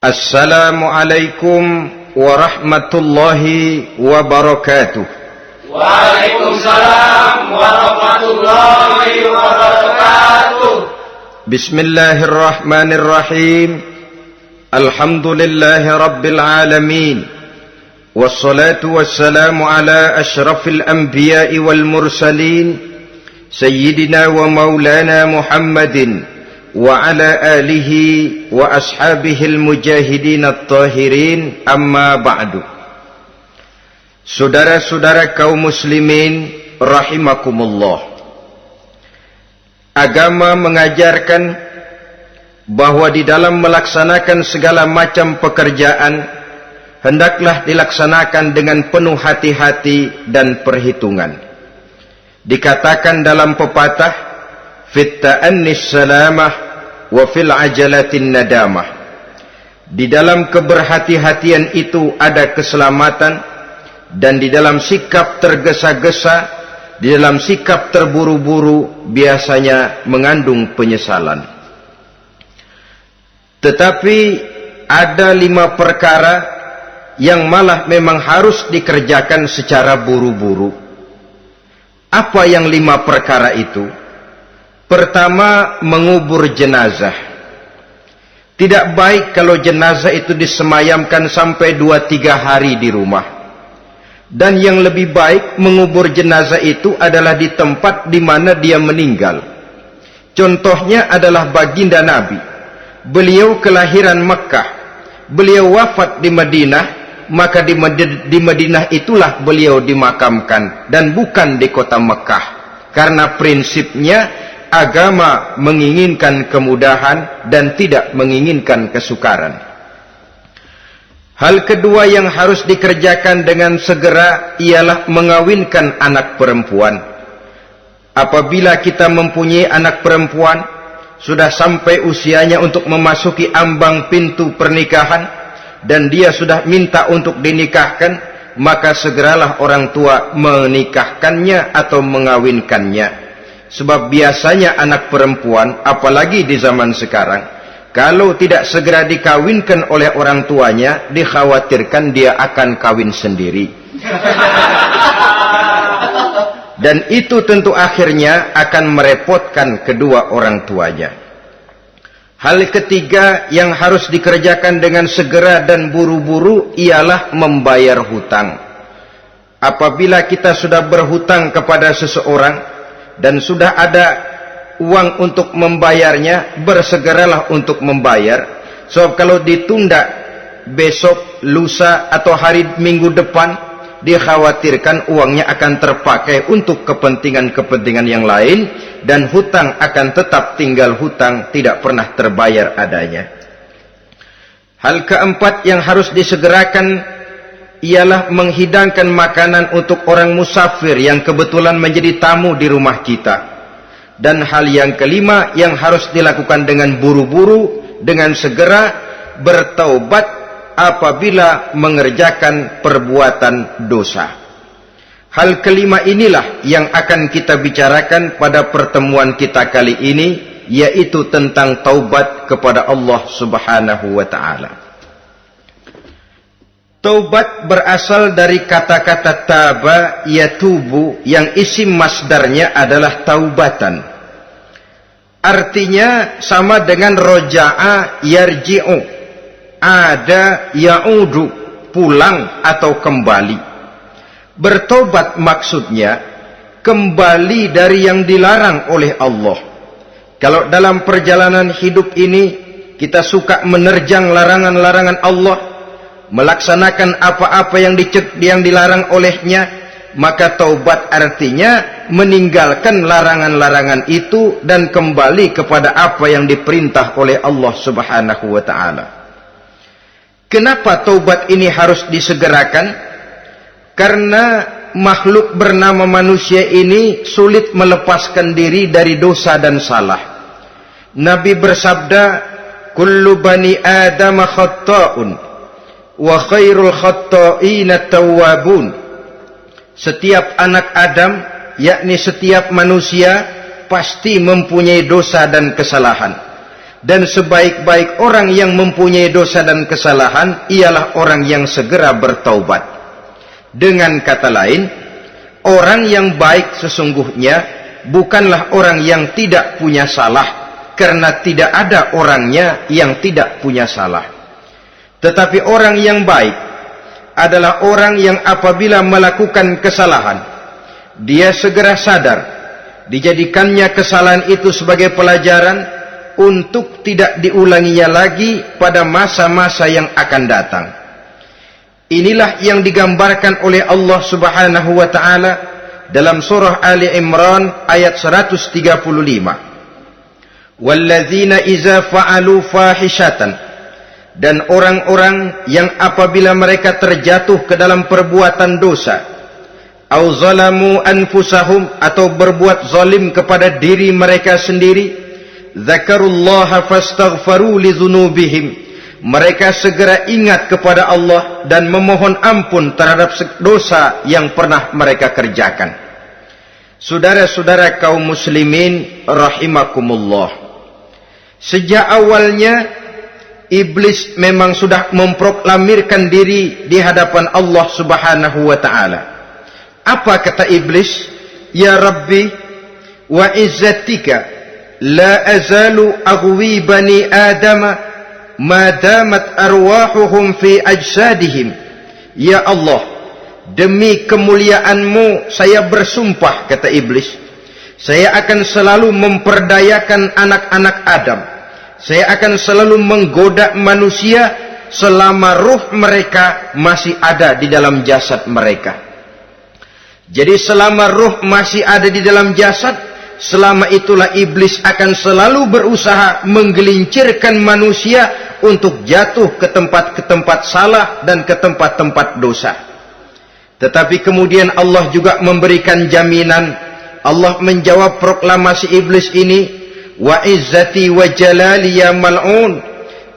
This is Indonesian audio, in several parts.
Assalamualaikum warahmatullahi wabarakatuh. Waalaikumsalam warahmatullahi wabarakatuh. Bismillahirrahmanirrahim. Alhamdulillahi rabbil alamin. Wassalatu wassalamu ala ashrafil anbiya'i wal mursalin, sayyidina wa maulana Muhammadin wa ala alihi wa ashabihil mujahidin at-tahirin, amma ba'du. Saudara-saudara kaum muslimin rahimakumullah, agama mengajarkan bahwa di dalam melaksanakan segala macam pekerjaan hendaklah dilaksanakan dengan penuh hati-hati dan perhitungan. Dikatakan dalam pepatah, fit ta'annis salamah wa fil ajalatin nadamah. Di dalam keberhati-hatian itu ada keselamatan, dan di dalam sikap tergesa-gesa, di dalam sikap terburu-buru biasanya mengandung penyesalan. Tetapi ada 5 perkara yang malah memang harus dikerjakan secara buru-buru. Apa yang 5 perkara itu? Pertama, mengubur jenazah. Tidak baik kalau jenazah itu disemayamkan sampai 2-3 hari di rumah. Dan yang lebih baik mengubur jenazah itu adalah di tempat di mana dia meninggal. Contohnya adalah baginda Nabi. Beliau kelahiran Mekah. Beliau wafat di Madinah, maka di Madinah itulah beliau dimakamkan dan bukan di kota Mekah. Karena prinsipnya agama menginginkan kemudahan dan tidak menginginkan kesukaran. Hal kedua yang harus dikerjakan dengan segera ialah mengawinkan anak perempuan. Apabila kita mempunyai anak perempuan, sudah sampai usianya untuk memasuki ambang pintu pernikahan, dan dia sudah minta untuk dinikahkan, maka segeralah orang tua menikahkannya atau mengawinkannya. Sebab biasanya anak perempuan, apalagi di zaman sekarang, kalau tidak segera dikawinkan oleh orang tuanya, dikhawatirkan dia akan kawin sendiri. Dan itu tentu akhirnya akan merepotkan kedua orang tuanya. Hal ketiga yang harus dikerjakan dengan segera dan buru-buru ialah membayar hutang. Apabila kita sudah berhutang kepada seseorang dan sudah ada uang untuk membayarnya, bersegeralah untuk membayar. Sebab kalau ditunda besok, lusa atau hari minggu depan, dikhawatirkan uangnya akan terpakai untuk kepentingan-kepentingan yang lain, dan hutang akan tetap tinggal hutang, tidak pernah terbayar adanya. Hal keempat yang harus disegerakan ialah menghidangkan makanan untuk orang musafir yang kebetulan menjadi tamu di rumah kita. Dan hal yang kelima yang harus dilakukan dengan buru-buru, dengan segera, bertaubat apabila mengerjakan perbuatan dosa. Hal kelima inilah yang akan kita bicarakan pada pertemuan kita kali ini, yaitu tentang taubat kepada Allah Subhanahu wa ta'ala. Taubat berasal dari kata-kata taba yatubu, yang isim masdarnya adalah taubatan. Artinya sama dengan roja'a yarji'u, ada ya'udu, pulang atau kembali. Bertobat maksudnya kembali dari yang dilarang oleh Allah. Kalau dalam perjalanan hidup ini kita suka menerjang larangan-larangan Allah, melaksanakan apa-apa yang dilarang olehnya, maka taubat artinya meninggalkan larangan-larangan itu dan kembali kepada apa yang diperintah oleh Allah Subhanahu wa ta'ala. Kenapa taubat ini harus disegerakan? Karena makhluk bernama manusia ini sulit melepaskan diri dari dosa dan salah. Nabi bersabda, kullu bani Adam khatta'un wa khairul khatta'ina tawwabun. Setiap anak Adam, yakni setiap manusia, pasti mempunyai dosa dan kesalahan. Dan sebaik-baik orang yang mempunyai dosa dan kesalahan ialah orang yang segera bertaubat. Dengan kata lain, orang yang baik sesungguhnya bukanlah orang yang tidak punya salah, karena tidak ada orangnya yang tidak punya salah. Tetapi orang yang baik adalah orang yang apabila melakukan kesalahan, dia segera sadar, dijadikannya kesalahan itu sebagai pelajaran untuk tidak diulanginya lagi pada masa-masa yang akan datang. Inilah yang digambarkan oleh Allah Subhanahu wa taala dalam surah Ali Imran ayat 135. Walladzina iza fa'alu fahishatan, dan orang-orang yang apabila mereka terjatuh ke dalam perbuatan dosa, au zalamu anfusahum, atau berbuat zalim kepada diri mereka sendiri, dzakarullaha fastaghfaru lidzunubihim, mereka segera ingat kepada Allah dan memohon ampun terhadap dosa yang pernah mereka kerjakan. Saudara-saudara kaum muslimin rahimakumullah, sejak awalnya iblis memang sudah memproklamirkan diri di hadapan Allah Subhanahu wa taala. Apa kata iblis? Ya Rabbi wa izzatika la azalu aghwi bani adama ma damat arwahuhum fi ajsadihim. Ya Allah, demi kemuliaanmu saya bersumpah, kata iblis, saya akan selalu memperdayakan anak-anak Adam, saya akan selalu menggoda manusia selama ruh mereka masih ada di dalam jasad mereka. Jadi selama ruh masih ada di dalam jasad, selama itulah iblis akan selalu berusaha menggelincirkan manusia untuk jatuh ke tempat-tempat salah dan ke tempat-tempat dosa. Tetapi kemudian Allah juga memberikan jaminan. Allah menjawab proklamasi iblis ini, wa izzati wa jalali ya mal'un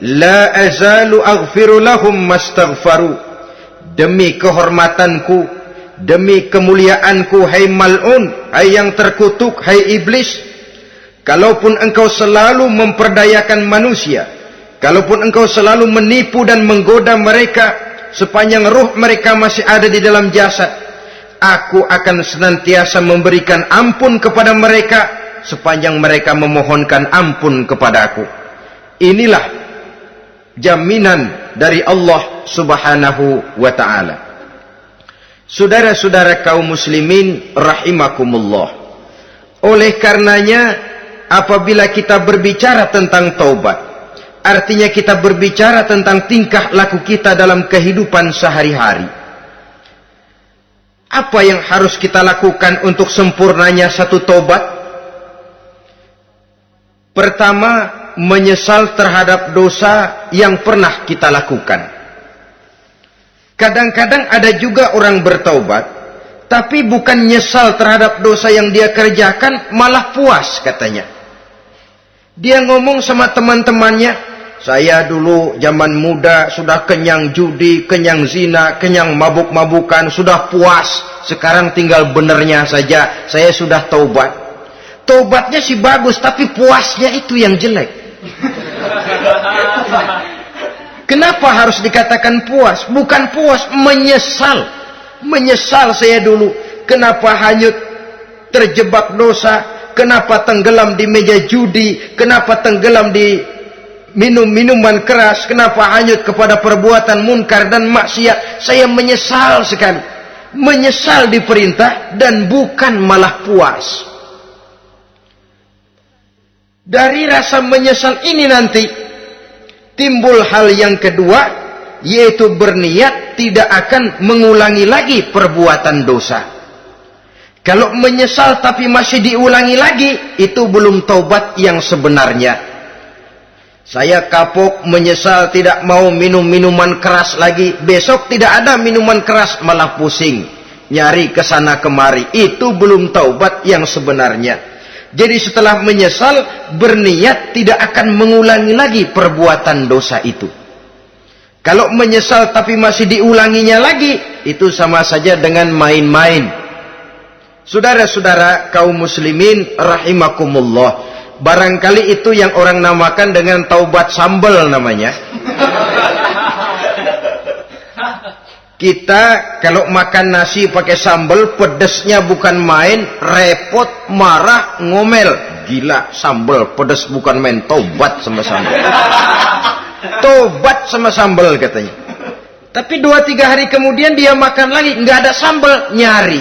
la azalu aghfiru lahum mastaghfaru. Demi kehormatanku, demi kemuliaanku, hai mal'un, hai yang terkutuk, hai iblis, kalaupun engkau selalu memperdayakan manusia, kalaupun engkau selalu menipu dan menggoda mereka sepanjang ruh mereka masih ada di dalam jasad, aku akan senantiasa memberikan ampun kepada mereka sepanjang mereka memohonkan ampun kepadaku. Inilah jaminan dari Allah Subhanahu wa ta'ala. Saudara-saudara kaum muslimin rahimakumullah, oleh karenanya apabila kita berbicara tentang taubat, artinya kita berbicara tentang tingkah laku kita dalam kehidupan sehari-hari. Apa yang harus kita lakukan untuk sempurnanya satu taubat? Pertama, menyesal terhadap dosa yang pernah kita lakukan. Kadang-kadang ada juga orang bertaubat, tapi bukan nyesal terhadap dosa yang dia kerjakan, malah puas katanya. Dia ngomong sama teman-temannya, saya dulu zaman muda sudah kenyang judi, kenyang zina, kenyang mabuk-mabukan, sudah puas. Sekarang tinggal benernya saja, saya sudah taubat. Taubatnya sih bagus, tapi puasnya itu yang jelek. Kenapa harus dikatakan puas? Bukan puas, menyesal. Menyesal saya dulu. Kenapa hanyut terjebak dosa? Kenapa tenggelam di meja judi? Kenapa tenggelam di minum-minuman keras? Kenapa hanyut kepada perbuatan munkar dan maksiat? Saya menyesal sekali. Menyesal diperintah dan bukan malah puas. Dari rasa menyesal ini nanti timbul hal yang kedua, yaitu berniat tidak akan mengulangi lagi perbuatan dosa. Kalau menyesal tapi masih diulangi lagi, itu belum taubat yang sebenarnya. Saya kapok, menyesal, tidak mau minum minuman keras lagi. Besok tidak ada minuman keras, malah pusing, nyari kesana kemari. Itu belum taubat yang sebenarnya. Jadi setelah menyesal, berniat tidak akan mengulangi lagi perbuatan dosa itu. Kalau menyesal tapi masih diulanginya lagi, itu sama saja dengan main-main. Saudara-saudara kaum muslimin rahimakumullah, Barangkali itu yang orang namakan dengan taubat sambal namanya. Kita kalau makan nasi pakai sambal, pedesnya bukan main, repot, marah, ngomel. Gila, sambal pedes bukan main, taubat sama sambal. Tobat sama sambal katanya. Tapi 2-3 hari kemudian dia makan lagi, nggak ada sambal, nyari.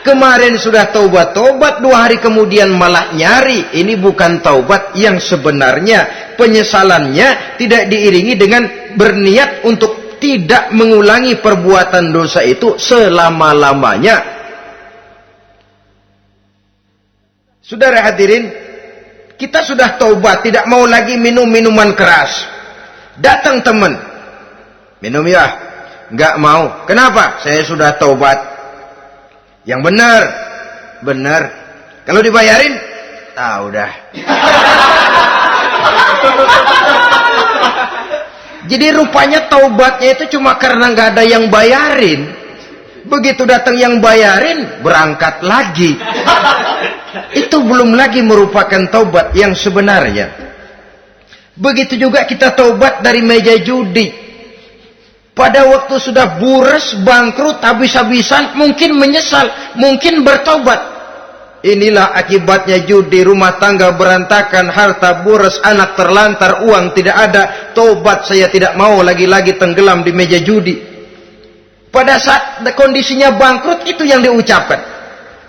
Kemarin sudah taubat, 2 hari kemudian malah nyari. Ini bukan taubat yang sebenarnya. Penyesalannya tidak diiringi dengan berniat untuk tidak mengulangi perbuatan dosa itu selama-lamanya. Saudara hadirin, kita sudah taubat, tidak mau lagi minum minuman keras. Datang teman, minum ya? Nggak mau. Kenapa? Saya sudah taubat. Yang benar, benar. Kalau dibayarin, udah. Jadi rupanya taubatnya itu cuma karena nggak ada yang bayarin. Begitu datang yang bayarin, berangkat lagi. Itu belum lagi merupakan taubat yang sebenarnya. Begitu juga kita taubat dari meja judi. Pada waktu sudah buras, bangkrut, habis-habisan, mungkin menyesal, mungkin bertaubat. Inilah akibatnya judi, rumah tangga berantakan, harta buras, anak terlantar, uang tidak ada. Taubat, saya tidak mau lagi-lagi tenggelam di meja judi. Pada saat kondisinya bangkrut, itu yang diucapkan.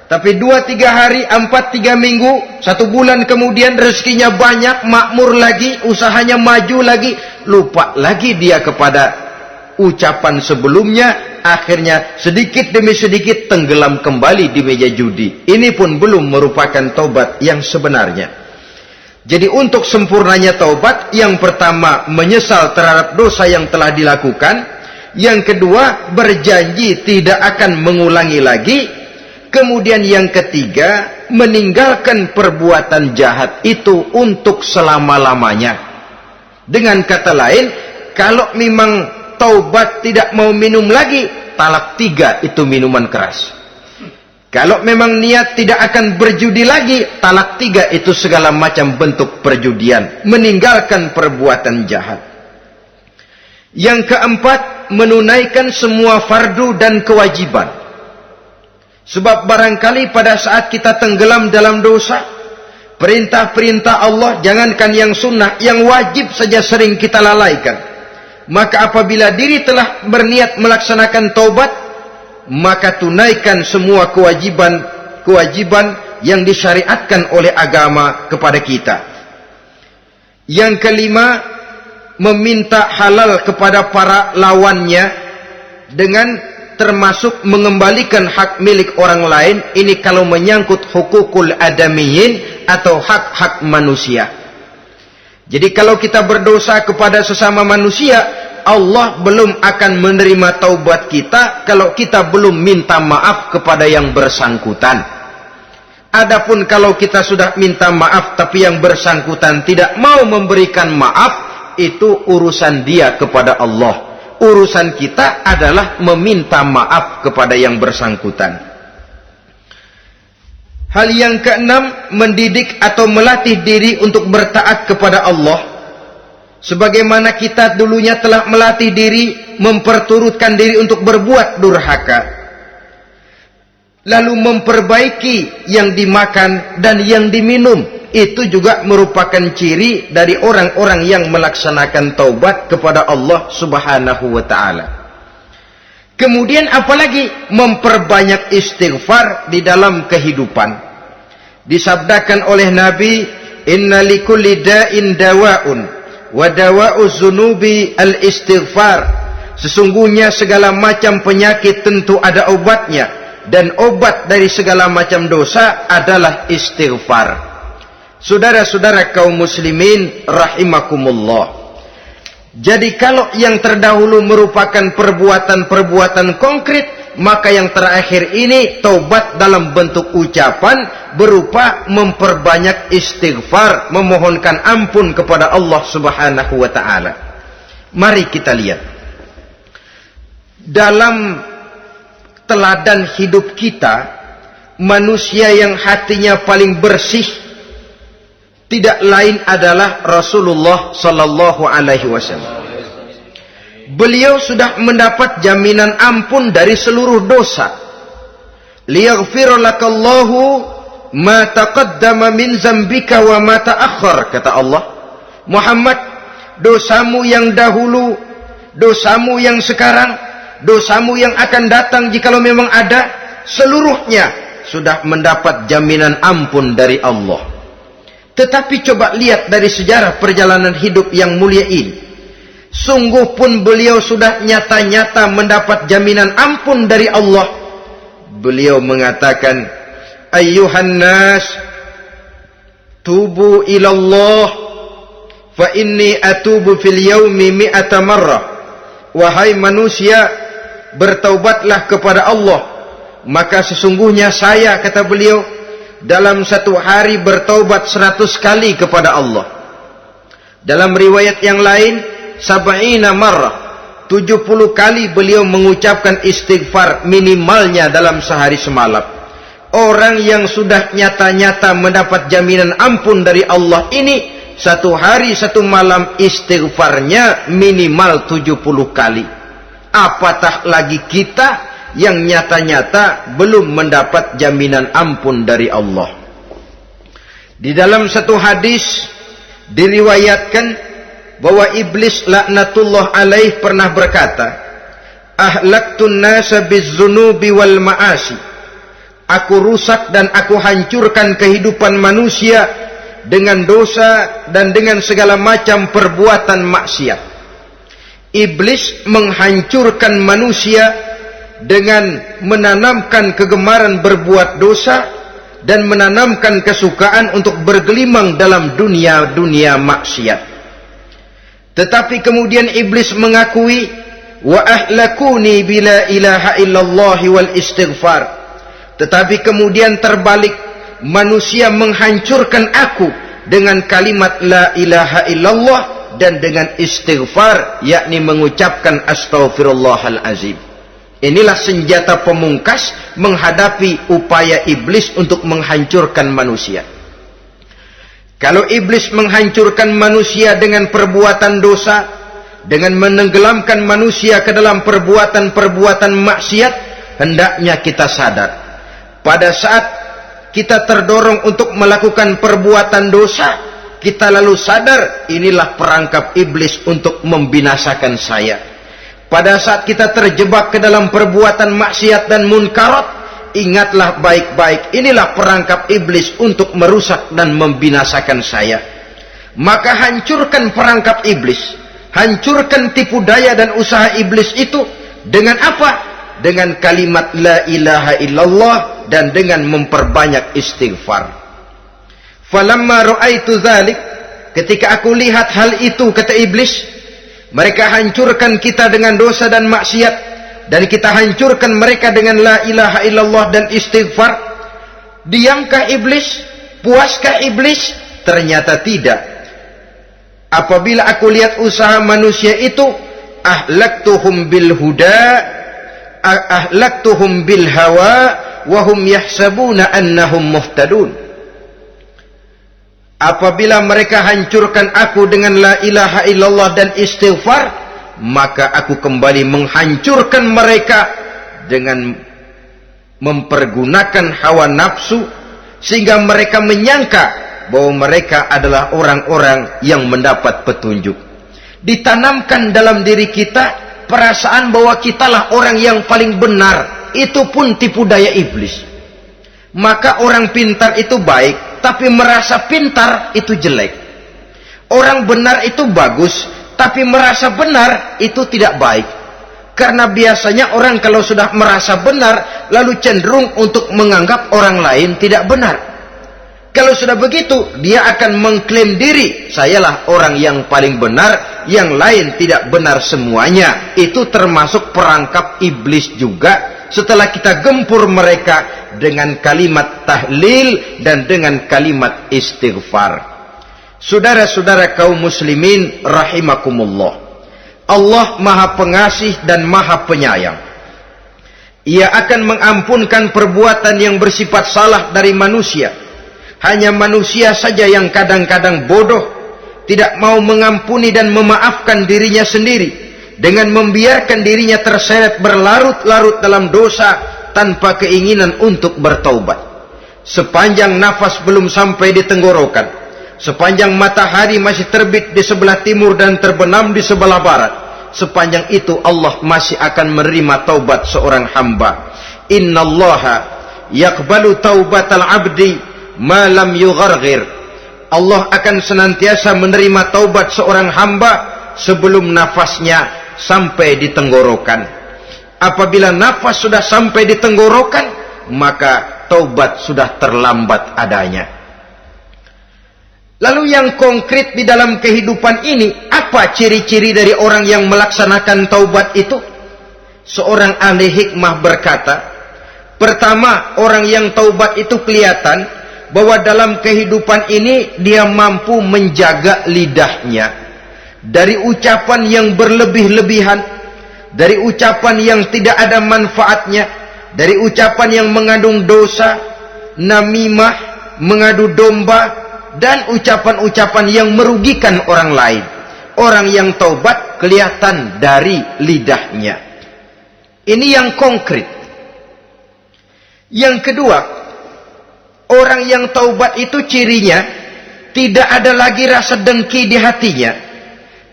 Tapi 2-3 hari, 4-3 minggu, 1 bulan kemudian rezekinya banyak, makmur lagi, usahanya maju lagi, lupa lagi dia kepada ucapan sebelumnya, akhirnya sedikit demi sedikit tenggelam kembali di meja judi. Ini pun belum merupakan taubat yang sebenarnya. Jadi untuk sempurnanya taubat, yang pertama menyesal terhadap dosa yang telah dilakukan, yang kedua berjanji tidak akan mengulangi lagi, kemudian yang ketiga meninggalkan perbuatan jahat itu untuk selama-lamanya. Dengan kata lain, kalau memang taubat tidak mau minum lagi, talak 3 itu minuman keras. Kalau memang niat tidak akan berjudi lagi, talak 3 itu segala macam bentuk perjudian, meninggalkan perbuatan jahat. Yang keempat, menunaikan semua fardu dan kewajiban. Sebab barangkali pada saat kita tenggelam dalam dosa, perintah-perintah Allah, jangankan yang sunnah, yang wajib saja sering kita lalaikan. Maka apabila diri telah berniat melaksanakan taubat, maka tunaikan semua kewajiban yang disyariatkan oleh agama kepada kita. Yang kelima, meminta halal kepada para lawannya dengan termasuk mengembalikan hak milik orang lain. Ini kalau menyangkut hukukul adamiyin atau hak-hak manusia. Jadi kalau kita berdosa kepada sesama manusia, Allah belum akan menerima taubat kita kalau kita belum minta maaf kepada yang bersangkutan. Adapun kalau kita sudah minta maaf tapi yang bersangkutan tidak mau memberikan maaf, itu urusan dia kepada Allah. Urusan kita adalah meminta maaf kepada yang bersangkutan. Hal yang keenam, mendidik atau melatih diri untuk bertaat kepada Allah. Sebagaimana kita dulunya telah melatih diri, memperturutkan diri untuk berbuat durhaka. Lalu memperbaiki yang dimakan dan yang diminum. Itu juga merupakan ciri dari orang-orang yang melaksanakan taubat kepada Allah Subhanahu wa ta'ala. Kemudian apalagi memperbanyak istighfar di dalam kehidupan. Disabdakan oleh Nabi, inna likulli da'in dawa'un wa dawa'u zunubi al-istighfar. Sesungguhnya segala macam penyakit tentu ada obatnya, dan obat dari segala macam dosa adalah istighfar. Saudara-saudara kaum muslimin rahimakumullah. Jadi kalau yang terdahulu merupakan perbuatan-perbuatan konkret, maka yang terakhir ini taubat dalam bentuk ucapan berupa memperbanyak istighfar, memohonkan ampun kepada Allah Subhanahu wa ta'ala. Mari kita lihat. Dalam teladan hidup kita, manusia yang hatinya paling bersih, tidak lain adalah Rasulullah sallallahu alaihi wasallam. Beliau sudah mendapat jaminan ampun dari seluruh dosa. Liyaghfir lakallahu ma taqaddama min zambika wa ma ta'akhkhar, kata Allah. Muhammad, dosamu yang dahulu, dosamu yang sekarang, dosamu yang akan datang jikalau memang ada, seluruhnya sudah mendapat jaminan ampun dari Allah. Tetapi coba lihat dari sejarah perjalanan hidup yang mulia ini. Sungguh pun beliau sudah nyata-nyata mendapat jaminan ampun dari Allah. Beliau mengatakan, ayyuhan nas, tubu ilallah, fa inni atubu fil yaumi mi'ata marrah. Wahai manusia, bertaubatlah kepada Allah, maka sesungguhnya saya, kata beliau, dalam satu hari bertaubat 100 kali kepada Allah. Dalam riwayat yang lain, sab'ina marrah, 70 kali beliau mengucapkan istighfar minimalnya dalam sehari semalam. Orang yang sudah nyata-nyata mendapat jaminan ampun dari Allah ini, satu hari satu malam istighfarnya minimal 70 kali. Apatah lagi kita yang nyata-nyata belum mendapat jaminan ampun dari Allah. Di dalam satu hadis diriwayatkan bahwa iblis laknatullah alaih pernah berkata, ahlaktun nasa bizzunubi wal ma'asi. Aku rusak dan aku hancurkan kehidupan manusia dengan dosa dan dengan segala macam perbuatan maksiat. Iblis menghancurkan manusia dengan menanamkan kegemaran berbuat dosa dan menanamkan kesukaan untuk bergelimang dalam dunia maksiat. Tetapi kemudian iblis mengakui, wa ahlakuni bila ilaha illallah wal istighfar. Tetapi kemudian terbalik, manusia menghancurkan aku dengan kalimat la ilaha illallah dan dengan istighfar, yakni mengucapkan astaghfirullahal azim. Inilah senjata pemungkas menghadapi upaya iblis untuk menghancurkan manusia. Kalau iblis menghancurkan manusia dengan perbuatan dosa, dengan menenggelamkan manusia ke dalam perbuatan-perbuatan maksiat, hendaknya kita sadar. Pada saat kita terdorong untuk melakukan perbuatan dosa, kita lalu sadar, inilah perangkap iblis untuk membinasakan saya. Pada saat kita terjebak ke dalam perbuatan maksiat dan munkarat, ingatlah baik-baik, inilah perangkap iblis untuk merusak dan membinasakan saya. Maka hancurkan perangkap iblis, hancurkan tipu daya dan usaha iblis itu dengan apa? Dengan kalimat la ilaha illallah dan dengan memperbanyak istighfar. Falamma ra'aitu dzalik, ketika aku lihat hal itu, kata iblis, mereka hancurkan kita dengan dosa dan maksiat, dan kita hancurkan mereka dengan la ilaha illallah dan istighfar. Diamkah iblis? Puaskah iblis? Ternyata tidak. Apabila aku lihat usaha manusia itu, ahlaktuhum bil huda, ahlaktuhum bil hawa, wahum yahsabuna annahum muhtadun. Apabila mereka hancurkan aku dengan la ilaha illallah dan istighfar, maka aku kembali menghancurkan mereka dengan mempergunakan hawa nafsu, sehingga mereka menyangka bahwa mereka adalah orang-orang yang mendapat petunjuk. Ditanamkan dalam diri kita perasaan bahwa kitalah orang yang paling benar. Itu pun tipu daya iblis. Maka orang pintar itu baik, tapi merasa pintar itu jelek. Orang benar itu bagus, tapi merasa benar itu tidak baik. Karena biasanya orang kalau sudah merasa benar, lalu cenderung untuk menganggap orang lain tidak benar. Kalau sudah begitu, dia akan mengklaim diri, sayalah orang yang paling benar, yang lain tidak benar semuanya. Itu termasuk perangkap iblis juga. Setelah kita gempur mereka dengan kalimat tahlil dan dengan kalimat istighfar. Saudara-saudara kaum muslimin rahimakumullah, Allah Maha Pengasih dan Maha Penyayang. Ia akan mengampunkan perbuatan yang bersifat salah dari manusia, Hanya manusia saja yang kadang-kadang bodoh, tidak mau mengampuni dan memaafkan dirinya sendiri, dengan membiarkan dirinya terseret berlarut-larut dalam dosa tanpa keinginan untuk bertaubat. Sepanjang nafas belum sampai di tenggorokan, sepanjang matahari masih terbit di sebelah timur dan terbenam di sebelah barat, sepanjang itu Allah masih akan menerima taubat seorang hamba. Innallaha yaqbalu taubatal abdi ma lam yugharghir. Allah akan senantiasa menerima taubat seorang hamba sebelum nafasnya sampai di tenggorokan. Apabila nafas sudah sampai di tenggorokan, maka taubat sudah terlambat adanya. Lalu yang konkret di dalam kehidupan ini, apa ciri-ciri dari orang yang melaksanakan taubat itu? Seorang ahli hikmah berkata, pertama, orang yang taubat itu kelihatan bahwa dalam kehidupan ini dia mampu menjaga lidahnya dari ucapan yang berlebih-lebihan, dari ucapan yang tidak ada manfaatnya, dari ucapan yang mengandung dosa, namimah, mengadu domba, dan ucapan-ucapan yang merugikan orang lain. Orang yang taubat kelihatan dari lidahnya. Ini yang konkret. Yang kedua, orang yang taubat itu cirinya tidak ada lagi rasa dengki di hatinya,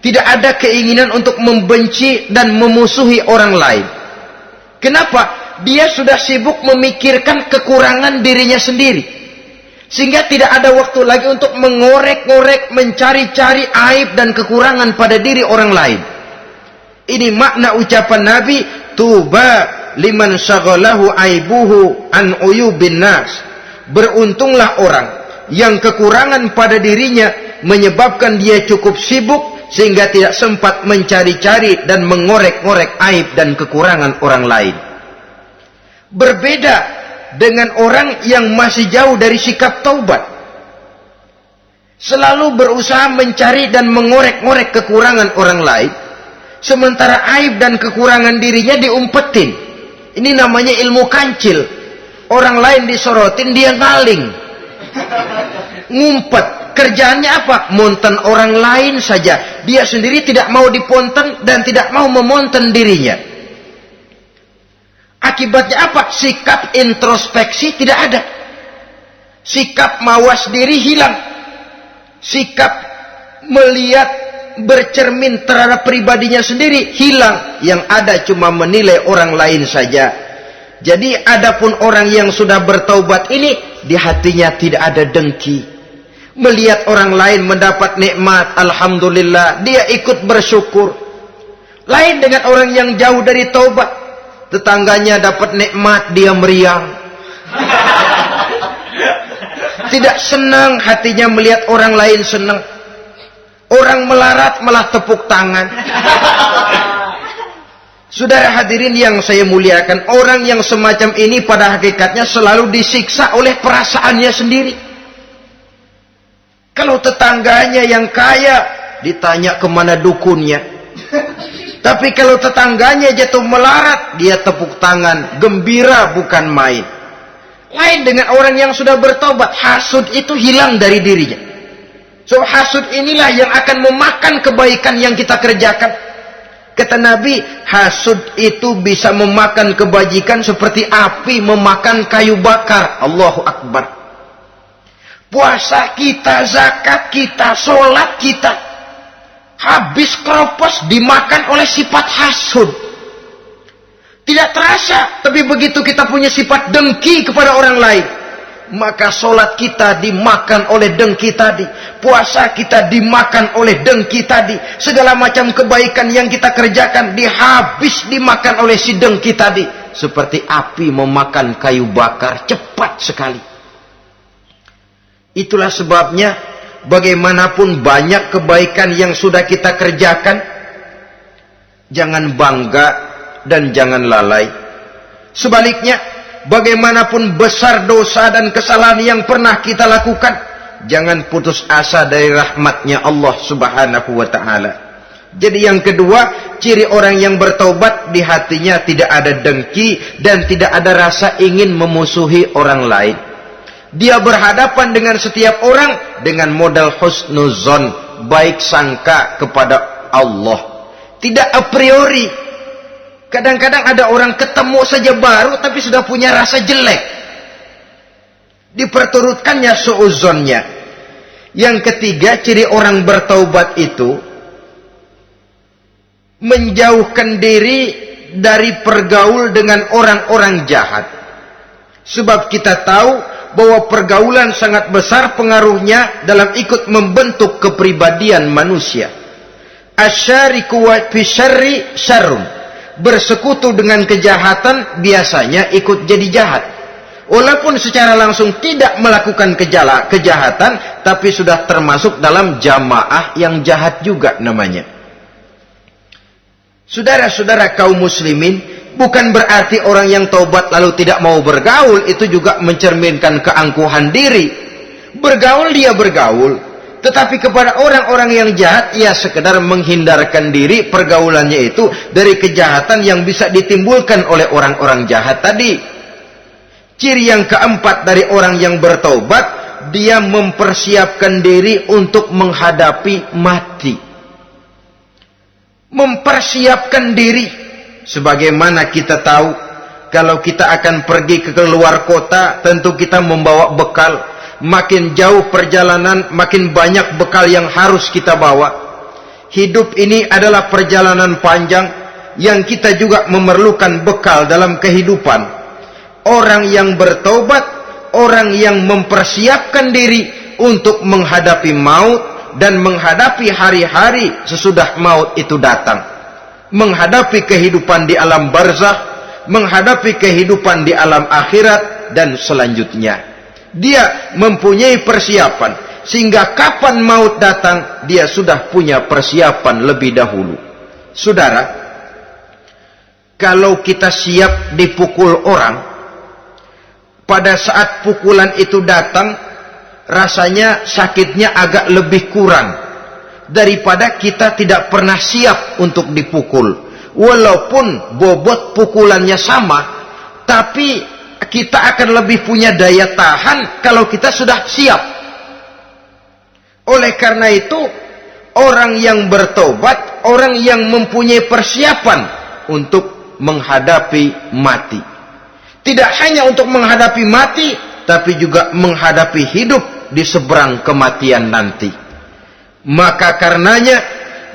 tidak ada keinginan untuk membenci dan memusuhi orang lain. Kenapa? Dia sudah sibuk memikirkan kekurangan dirinya sendiri, sehingga tidak ada waktu lagi untuk mengorek-ngorek, mencari-cari aib dan kekurangan pada diri orang lain. Ini makna ucapan Nabi, tuba liman syaghalahu aibuhu an uyubin nas. Beruntunglah orang yang kekurangan pada dirinya menyebabkan dia cukup sibuk sehingga tidak sempat mencari-cari dan mengorek-ngorek aib dan kekurangan orang lain. Berbeda dengan orang yang masih jauh dari sikap taubat, selalu berusaha mencari dan mengorek-ngorek kekurangan orang lain, sementara aib dan kekurangan dirinya diumpetin. Ini namanya ilmu kancil. Orang lain disorotin, dia ngaling, ngumpet. Kerjaannya apa? Monten orang lain saja. Dia sendiri tidak mau diponten dan tidak mau memonten dirinya. Akibatnya apa? Sikap introspeksi tidak ada. Sikap mawas diri hilang. Sikap melihat, bercermin terhadap pribadinya sendiri hilang. Yang ada cuma menilai orang lain saja. Jadi adapun orang yang sudah bertaubat ini, di hatinya tidak ada dengki. Melihat orang lain mendapat nikmat, alhamdulillah, dia ikut bersyukur. Lain dengan orang yang jauh dari taubat, tetangganya dapat nikmat, dia meriang. Tidak senang hatinya melihat orang lain senang. Orang melarat malah tepuk tangan. Saudara hadirin yang saya muliakan, orang yang semacam ini pada hakikatnya selalu disiksa oleh perasaannya sendiri. Kalau tetangganya yang kaya, ditanya kemana dukunnya. Tapi kalau tetangganya jatuh melarat, dia tepuk tangan, gembira bukan main. Lain dengan orang yang sudah bertobat, hasud itu hilang dari dirinya. So hasud inilah yang akan memakan kebaikan yang kita kerjakan. Kata Nabi, hasud itu bisa memakan kebajikan seperti api memakan kayu bakar. Allahu Akbar. Puasa kita, zakat kita, sholat kita, habis keropos dimakan oleh sifat hasud. Tidak terasa, tapi begitu kita punya sifat dengki kepada orang lain, maka sholat kita dimakan oleh dengki tadi, puasa kita dimakan oleh dengki tadi, segala macam kebaikan yang kita kerjakan dimakan oleh si dengki tadi, seperti api memakan kayu bakar, cepat sekali. Itulah sebabnya bagaimanapun banyak kebaikan yang sudah kita kerjakan, jangan bangga dan jangan lalai. Sebaliknya, bagaimanapun besar dosa dan kesalahan yang pernah kita lakukan, jangan putus asa dari rahmatnya Allah Subhanahu wa ta'ala. Jadi yang kedua, ciri orang yang bertaubat, di hatinya tidak ada dengki dan tidak ada rasa ingin memusuhi orang lain. Dia berhadapan dengan setiap orang dengan modal husnuzon, baik sangka kepada Allah. Tidak a priori. Kadang-kadang ada orang ketemu saja baru tapi sudah punya rasa jelek. Diperturutkannya suuzonnya. Yang ketiga, ciri orang bertaubat itu menjauhkan diri dari pergaul dengan orang-orang jahat. Sebab kita tahu bahwa pergaulan sangat besar pengaruhnya dalam ikut membentuk kepribadian manusia. Asyariku wa fi syarri syarrun. Bersekutu dengan kejahatan biasanya ikut jadi jahat. Walaupun secara langsung tidak melakukan kejahatan, tapi sudah termasuk dalam jamaah yang jahat juga namanya. Saudara-saudara kaum muslimin, bukan berarti orang yang taubat lalu tidak mau bergaul itu juga mencerminkan keangkuhan diri. Bergaul dia bergaul, tetapi kepada orang-orang yang jahat ia sekedar menghindarkan diri pergaulannya itu dari kejahatan yang bisa ditimbulkan oleh orang-orang jahat tadi. Ciri yang keempat dari orang yang bertaubat, dia mempersiapkan diri untuk menghadapi mati. Mempersiapkan diri. Sebagaimana kita tahu, kalau kita akan pergi ke luar kota, tentu kita membawa bekal. Makin jauh perjalanan, makin banyak bekal yang harus kita bawa. Hidup ini adalah perjalanan panjang yang kita juga memerlukan bekal dalam kehidupan. Orang yang bertaubat, orang yang mempersiapkan diri untuk menghadapi maut dan menghadapi hari-hari sesudah maut itu datang. Menghadapi kehidupan di alam barzakh, menghadapi kehidupan di alam akhirat dan selanjutnya. Dia mempunyai persiapan sehingga kapan maut datang dia sudah punya persiapan lebih dahulu. Saudara, kalau kita siap dipukul orang, pada saat pukulan itu datang, rasanya sakitnya agak lebih kurang daripada kita tidak pernah siap untuk dipukul. Walaupun bobot pukulannya sama, tapi kita akan lebih punya daya tahan kalau kita sudah siap. Oleh karena itu, orang yang bertobat, orang yang mempunyai persiapan untuk menghadapi mati. Tidak hanya untuk menghadapi mati, tapi juga menghadapi hidup di seberang kematian nanti. Maka karenanya,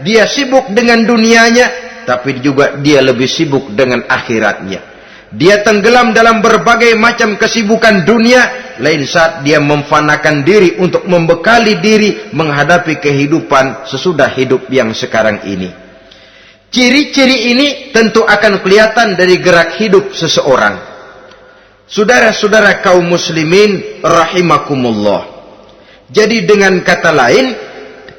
dia sibuk dengan dunianya, tapi juga dia lebih sibuk dengan akhiratnya. Dia tenggelam dalam berbagai macam kesibukan dunia, lain saat dia memfanakan diri untuk membekali diri menghadapi kehidupan sesudah hidup yang sekarang ini. Ciri-ciri ini tentu akan kelihatan dari gerak hidup seseorang. Saudara-saudara kaum muslimin rahimakumullah. Jadi dengan kata lain,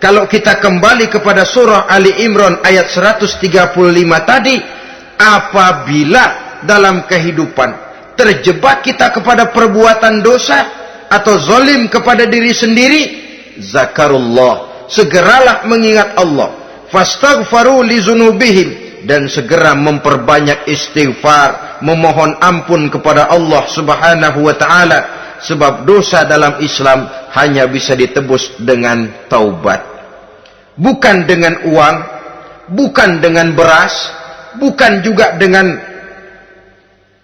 kalau kita kembali kepada surah Ali Imran ayat 135 tadi, apabila dalam kehidupan terjebak kita kepada perbuatan dosa atau zalim kepada diri sendiri, zakarullah, segeralah mengingat Allah, fastaghfaru li dzunubihim, dan segera memperbanyak istighfar, memohon ampun kepada Allah Subhanahu wa taala, sebab dosa dalam Islam hanya bisa ditebus dengan taubat. Bukan dengan uang, bukan dengan beras, bukan juga dengan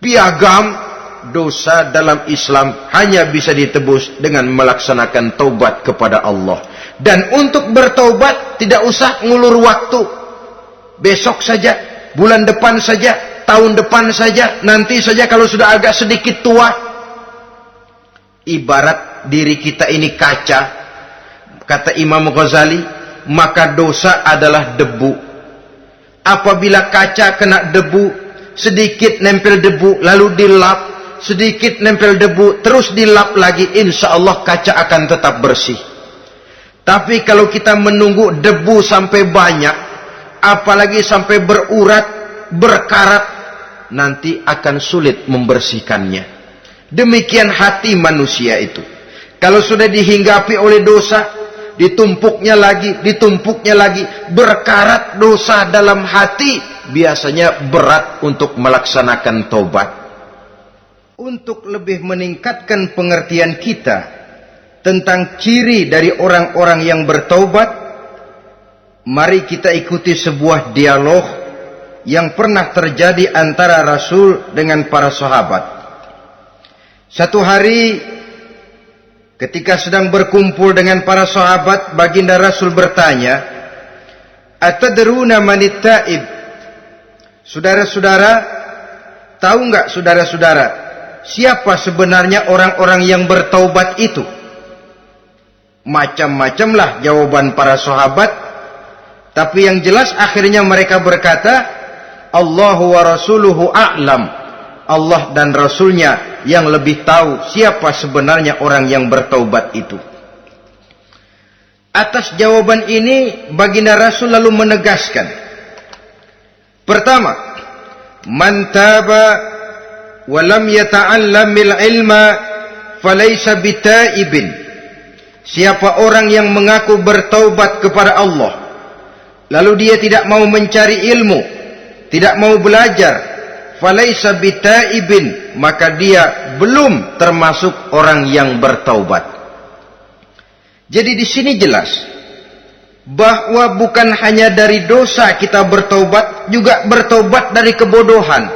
piagam. Dosa dalam Islam hanya bisa ditebus dengan melaksanakan taubat kepada Allah. Dan untuk bertaubat tidak usah ngulur waktu. Besok saja, bulan depan saja, tahun depan saja, nanti saja kalau sudah agak sedikit tua. Ibarat diri kita ini kaca, kata Imam Ghazali, maka dosa adalah debu. Apabila kaca kena debu, sedikit nempel debu, lalu dilap, sedikit nempel debu, terus dilap lagi, insya Allah kaca akan tetap bersih. Tapi kalau kita menunggu debu sampai banyak, apalagi sampai berurat, berkarat, nanti akan sulit membersihkannya. Demikian hati manusia itu. Kalau sudah dihinggapi oleh dosa, ditumpuknya lagi, berkarat dosa dalam hati, biasanya berat untuk melaksanakan taubat. untuk lebih meningkatkan pengertian kita tentang ciri dari orang-orang yang bertaubat, mari kita ikuti sebuah dialog yang pernah terjadi antara Rasul dengan para sahabat. Satu hari ketika sedang berkumpul dengan para sahabat, baginda Rasul bertanya, "Atadruna manit taib?" Saudara-saudara, tahu enggak saudara-saudara, siapa sebenarnya orang-orang yang bertaubat itu? Macam-macamlah jawaban para sahabat, tapi yang jelas akhirnya mereka berkata, Allahu wa rasuluhu a'lam. Allah dan Rasulnya yang lebih tahu siapa sebenarnya orang yang bertaubat itu. Atas jawaban ini, baginda Rasul lalu menegaskan, pertama, man taba wa lam yata'allamil ilma falaysa bitaibin. Siapa orang yang mengaku bertaubat kepada Allah, lalu dia tidak mau mencari ilmu, tidak mau belajar, falaysa bitaibin, maka dia belum termasuk orang yang bertaubat. Jadi di sini jelas bahwa bukan hanya dari dosa kita bertaubat, juga bertaubat dari kebodohan.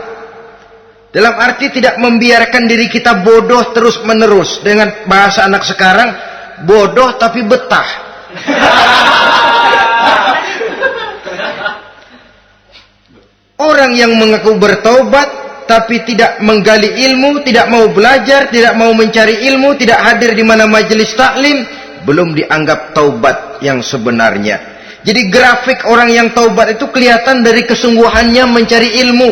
Dalam arti tidak membiarkan diri kita bodoh terus menerus. Dengan bahasa anak sekarang, bodoh tapi betah. Orang yang mengaku bertaubat tapi tidak menggali ilmu, tidak mau belajar, tidak mau mencari ilmu, tidak hadir di mana majelis taklim, belum dianggap taubat yang sebenarnya. Jadi grafik orang yang taubat itu kelihatan dari kesungguhannya mencari ilmu,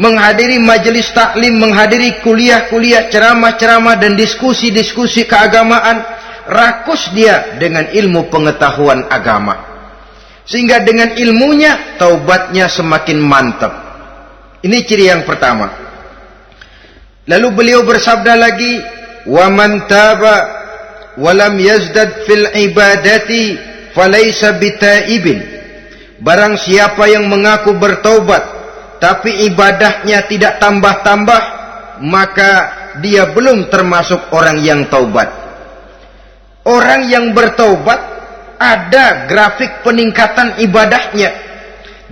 menghadiri majelis taklim, menghadiri kuliah-kuliah, ceramah-ceramah dan diskusi-diskusi keagamaan. Rakus dia dengan ilmu pengetahuan agama, sehingga dengan ilmunya taubatnya semakin mantap. Ini ciri yang pertama. Lalu beliau bersabda lagi, wa man taba wa lam yazdad fil ibadati falaysa bitaibin. Barang siapa yang mengaku bertaubat tapi ibadahnya tidak tambah-tambah, maka dia belum termasuk orang yang taubat. Orang yang bertaubat ada grafik peningkatan ibadahnya.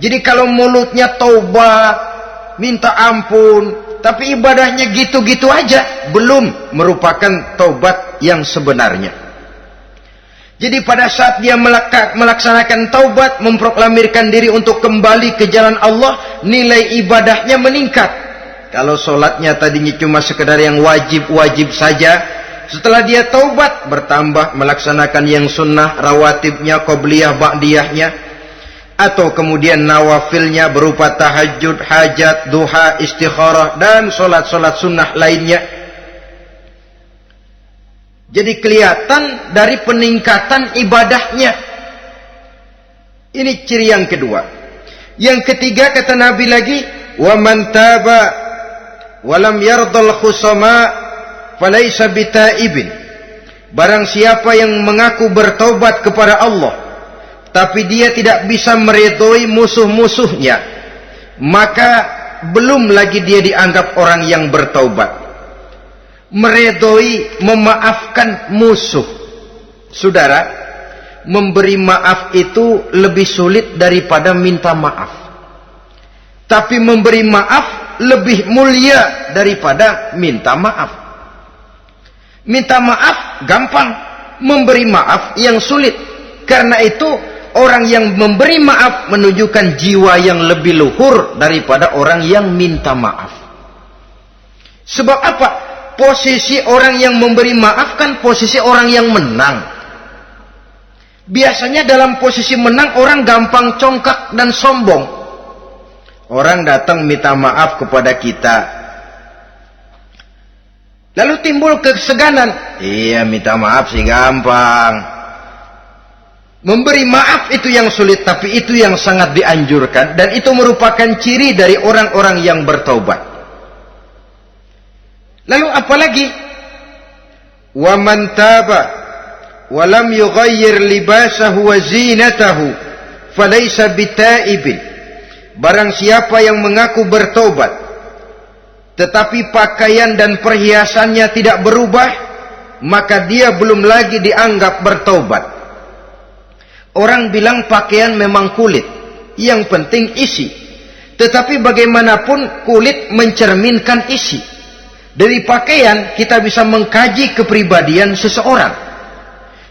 Jadi kalau mulutnya taubat, minta ampun, tapi ibadahnya gitu-gitu aja, belum merupakan taubat yang sebenarnya. Jadi pada saat dia melaksanakan taubat, memproklamirkan diri untuk kembali ke jalan Allah, nilai ibadahnya meningkat. Kalau sholatnya tadinya cuma sekedar yang wajib-wajib saja, setelah dia taubat bertambah melaksanakan yang sunnah, rawatibnya, qobliyah, ba'diyahnya, atau kemudian nawafilnya berupa tahajud, hajat, duha, istikharah, dan solat-solat sunnah lainnya. Jadi kelihatan dari peningkatan ibadahnya. Ini ciri yang kedua. Yang ketiga kata Nabi lagi, wa man taba wa lam yardal khusama falaysa bitaibin. Barang siapa yang mengaku bertaubat kepada Allah tapi dia tidak bisa meridhoi musuh-musuhnya, maka belum lagi dia dianggap orang yang bertaubat. Meridhoi, memaafkan musuh. Saudara, memberi maaf itu lebih sulit daripada minta maaf. Tapi memberi maaf lebih mulia daripada minta maaf. Minta maaf gampang, memberi maaf yang sulit. Karena itu orang yang memberi maaf menunjukkan jiwa yang lebih luhur daripada orang yang minta maaf. Sebab apa? Posisi orang yang memberi maaf kan posisi orang yang menang. Biasanya dalam posisi menang orang gampang congkak dan sombong. Orang datang minta maaf kepada kita, lalu timbul keseganan. Iya, minta maaf sih gampang. Memberi maaf itu yang sulit, tapi itu yang sangat dianjurkan. Dan itu merupakan ciri dari orang-orang yang bertaubat. Lalu apalagi? Wa man taba wa lam yughayyir libasahu wa zinatahu falaysa bitaibin. Barang siapa yang mengaku bertaubat tetapi pakaian dan perhiasannya tidak berubah, maka dia belum lagi dianggap bertaubat. Orang bilang pakaian memang kulit, yang penting isi. Tetapi bagaimanapun kulit mencerminkan isi. Dari pakaian kita bisa mengkaji kepribadian seseorang.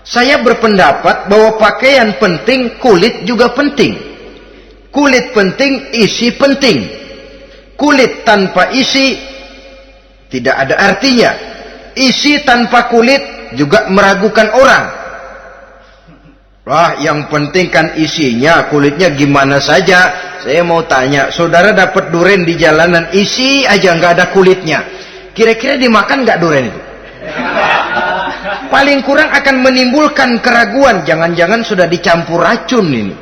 Saya berpendapat bahwa pakaian penting, kulit juga penting. Kulit penting, isi penting. Kulit tanpa isi tidak ada artinya. Isi tanpa kulit juga meragukan orang. Wah, yang penting kan isinya, kulitnya gimana saja. Saya mau tanya, saudara dapat duren di jalanan, isi aja nggak ada kulitnya. Kira-kira dimakan nggak duren itu? Paling kurang akan menimbulkan keraguan. Jangan-jangan sudah dicampur racun ini.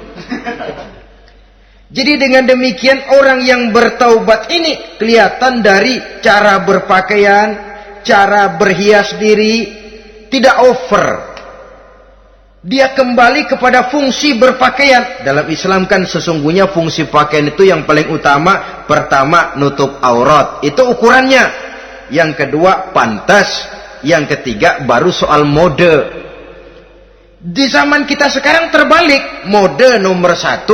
Jadi dengan demikian orang yang bertaubat ini kelihatan dari cara berpakaian, cara berhias diri, tidak over. Dia kembali kepada fungsi berpakaian. Dalam Islam kan sesungguhnya fungsi pakaian itu yang paling utama. Pertama, nutup aurat. Itu ukurannya. Yang kedua, pantas. Yang ketiga, baru soal mode. Di zaman kita sekarang terbalik. Mode nomor 1,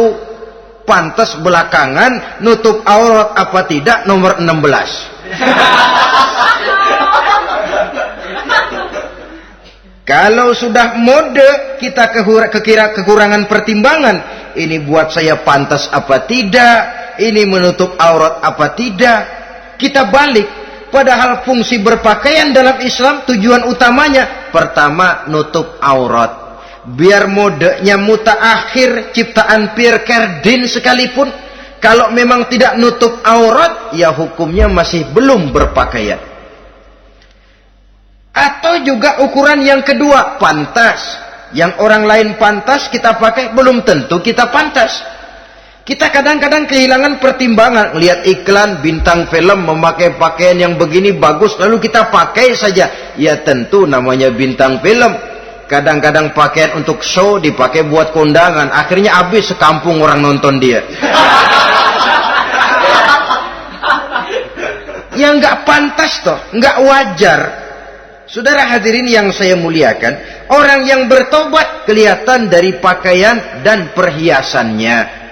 pantas belakangan, nutup aurat apa tidak nomor 16. Kalau sudah mode, kita kekira kekurangan pertimbangan. Ini buat saya pantas apa tidak, ini menutup aurat apa tidak. Kita balik. Padahal fungsi berpakaian dalam Islam tujuan utamanya pertama nutup aurat. Biar modenya mutaakhir, ciptaan Pierre Cardin sekalipun, kalau memang tidak nutup aurat, ya hukumnya masih belum berpakaian. Atau juga ukuran yang kedua, pantas. Yang orang lain pantas kita pakai, belum tentu kita pantas. Kita kadang-kadang kehilangan pertimbangan. Lihat iklan bintang film memakai pakaian yang begini bagus, lalu kita pakai saja. Ya tentu namanya bintang film. Kadang-kadang pakaian untuk show dipakai buat kondangan. Akhirnya habis sekampung orang nonton dia. Ya nggak pantas toh, nggak wajar. Saudara hadirin yang saya muliakan, orang yang bertobat kelihatan dari pakaian dan perhiasannya.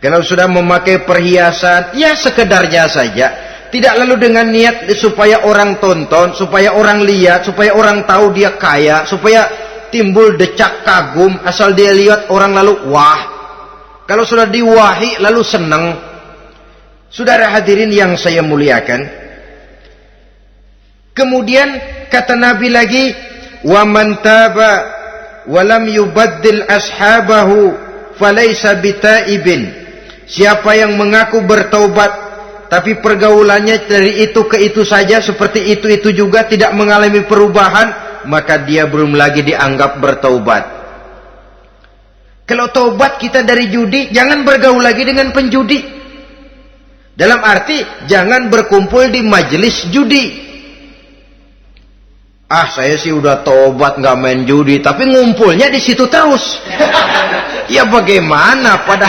Kalau sudah memakai perhiasan, ya sekedarnya saja. Tidak lalu dengan niat supaya orang tonton, supaya orang lihat, supaya orang tahu dia kaya, supaya timbul decak kagum, asal dia lihat orang lalu wah. Kalau sudah diwahi lalu senang. Saudara hadirin yang saya muliakan, kemudian kata Nabi lagi, wa man taba wa lam yubaddil ashabahu falaysa bitaibin. Siapa yang mengaku bertaubat tapi pergaulannya dari itu ke itu saja, seperti itu juga, tidak mengalami perubahan, maka dia belum lagi dianggap bertaubat. Kalau taubat kita dari judi, jangan bergaul lagi dengan penjudi. Dalam arti jangan berkumpul di majelis judi. Ah, saya sih udah tobat nggak main judi, tapi ngumpulnya di situ terus. Ya bagaimana? Pada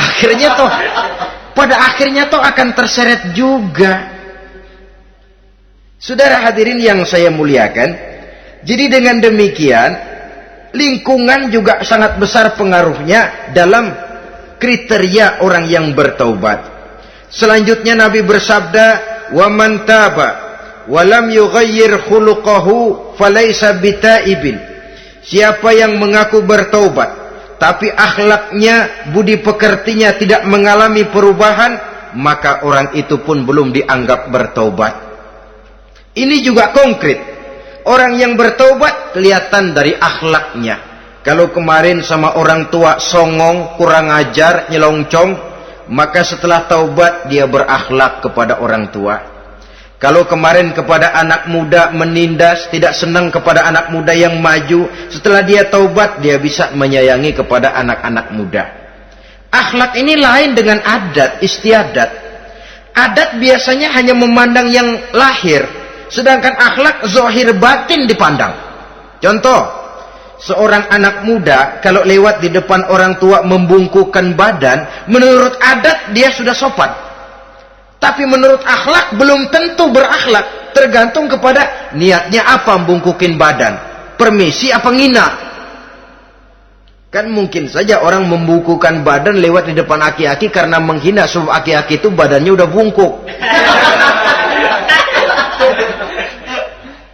akhirnya toh akan terseret juga. Saudara hadirin yang saya muliakan, jadi dengan demikian lingkungan juga sangat besar pengaruhnya dalam kriteria orang yang bertaubat. Selanjutnya Nabi bersabda, wa man taba walam yughayyir khuluquhu falaysa bitaibin. Siapa yang mengaku bertaubat tapi akhlaknya, budi pekertinya tidak mengalami perubahan, maka orang itu pun belum dianggap bertaubat. Ini juga konkret. Orang yang bertaubat kelihatan dari akhlaknya. Kalau kemarin sama orang tua songong, kurang ajar, nyelongcong, maka setelah taubat dia berakhlak kepada orang tua. Kalau kemarin kepada anak muda menindas, tidak senang kepada anak muda yang maju, setelah dia taubat dia bisa menyayangi kepada anak-anak muda. Akhlak ini lain dengan adat, istiadat. Adat biasanya hanya memandang yang lahir, sedangkan akhlak zahir batin dipandang. Contoh, seorang anak muda kalau lewat di depan orang tua membungkukkan badan, menurut adat dia sudah sopan. Tapi menurut akhlak belum tentu berakhlak. Tergantung kepada niatnya apa membungkukin badan. Permisi apa ngina. Kan mungkin saja orang membungkukan badan lewat di depan aki-aki karena menghina sebab aki-aki itu badannya udah bungkuk.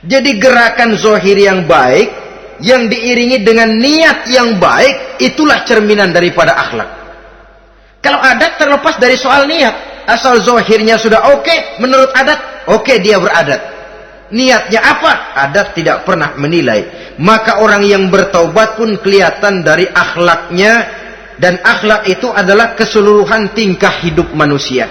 Jadi gerakan zohir yang baik yang diiringi dengan niat yang baik itulah cerminan daripada akhlak. Kalau adat terlepas dari soal niat, asal zohirnya sudah oke, menurut adat oke, dia beradat. Niatnya apa? Adat tidak pernah menilai. Maka orang yang bertaubat pun kelihatan dari akhlaknya, dan akhlak itu adalah keseluruhan tingkah hidup manusia.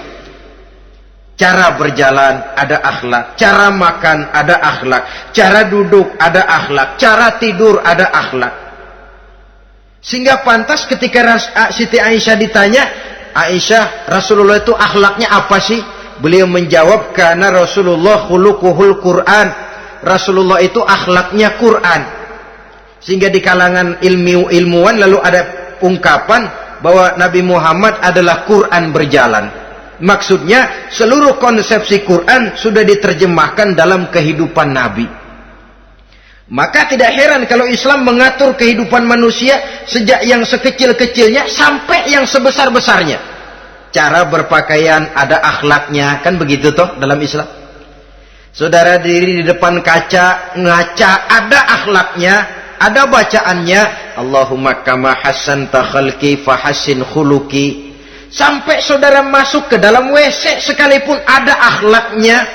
Cara berjalan ada akhlak, cara makan ada akhlak, cara duduk ada akhlak, cara tidur ada akhlak. Sehingga pantas ketika Siti Aisyah ditanya, Aisyah, Rasulullah itu akhlaknya apa sih? Beliau menjawab, karena Rasulullah khuluquhul Quran. Rasulullah itu akhlaknya Quran. Sehingga di kalangan ilmuwan lalu ada ungkapan bahwa Nabi Muhammad adalah Quran berjalan. Maksudnya seluruh konsepsi Quran sudah diterjemahkan dalam kehidupan Nabi. Maka tidak heran kalau Islam mengatur kehidupan manusia sejak yang sekecil-kecilnya sampai yang sebesar-besarnya. Cara berpakaian ada akhlaknya, kan begitu toh dalam Islam. Saudara diri di depan kaca, ngaca, ada akhlaknya, ada bacaannya. Allahumma kama hassanta khalqi fahassin khuluqi. Sampai saudara masuk ke dalam WC sekalipun ada akhlaknya.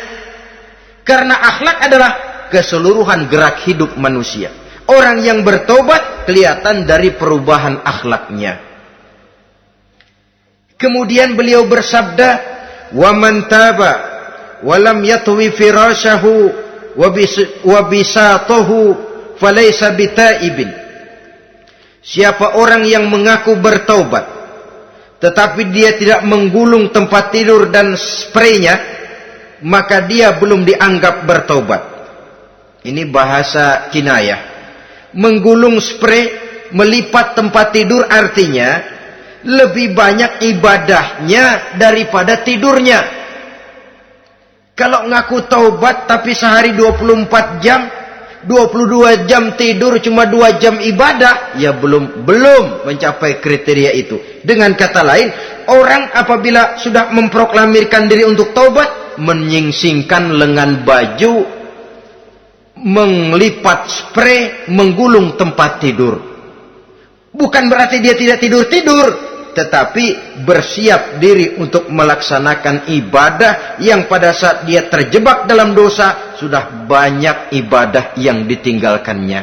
Karena akhlak adalah keseluruhan gerak hidup manusia. Orang yang bertobat kelihatan dari perubahan akhlaknya. Kemudian beliau bersabda, "Wa man taba wa lam yatwi firashahu wa bisatahu falaysa bitaibin." Siapa orang yang mengaku bertaubat tetapi dia tidak menggulung tempat tidur dan spraynya, maka dia belum dianggap bertaubat. Ini bahasa kinayah. Menggulung spray, melipat tempat tidur artinya lebih banyak ibadahnya daripada tidurnya. Kalau ngaku taubat tapi sehari 24 jam, 22 jam tidur, cuma 2 jam ibadah, ya belum mencapai kriteria itu. Dengan kata lain, orang apabila sudah memproklamirkan diri untuk taubat, menyingsingkan lengan baju, melipat spray, menggulung tempat tidur. Bukan berarti dia tidak tidur-tidur, tetapi bersiap diri untuk melaksanakan ibadah yang pada saat dia terjebak dalam dosa, sudah banyak ibadah yang ditinggalkannya.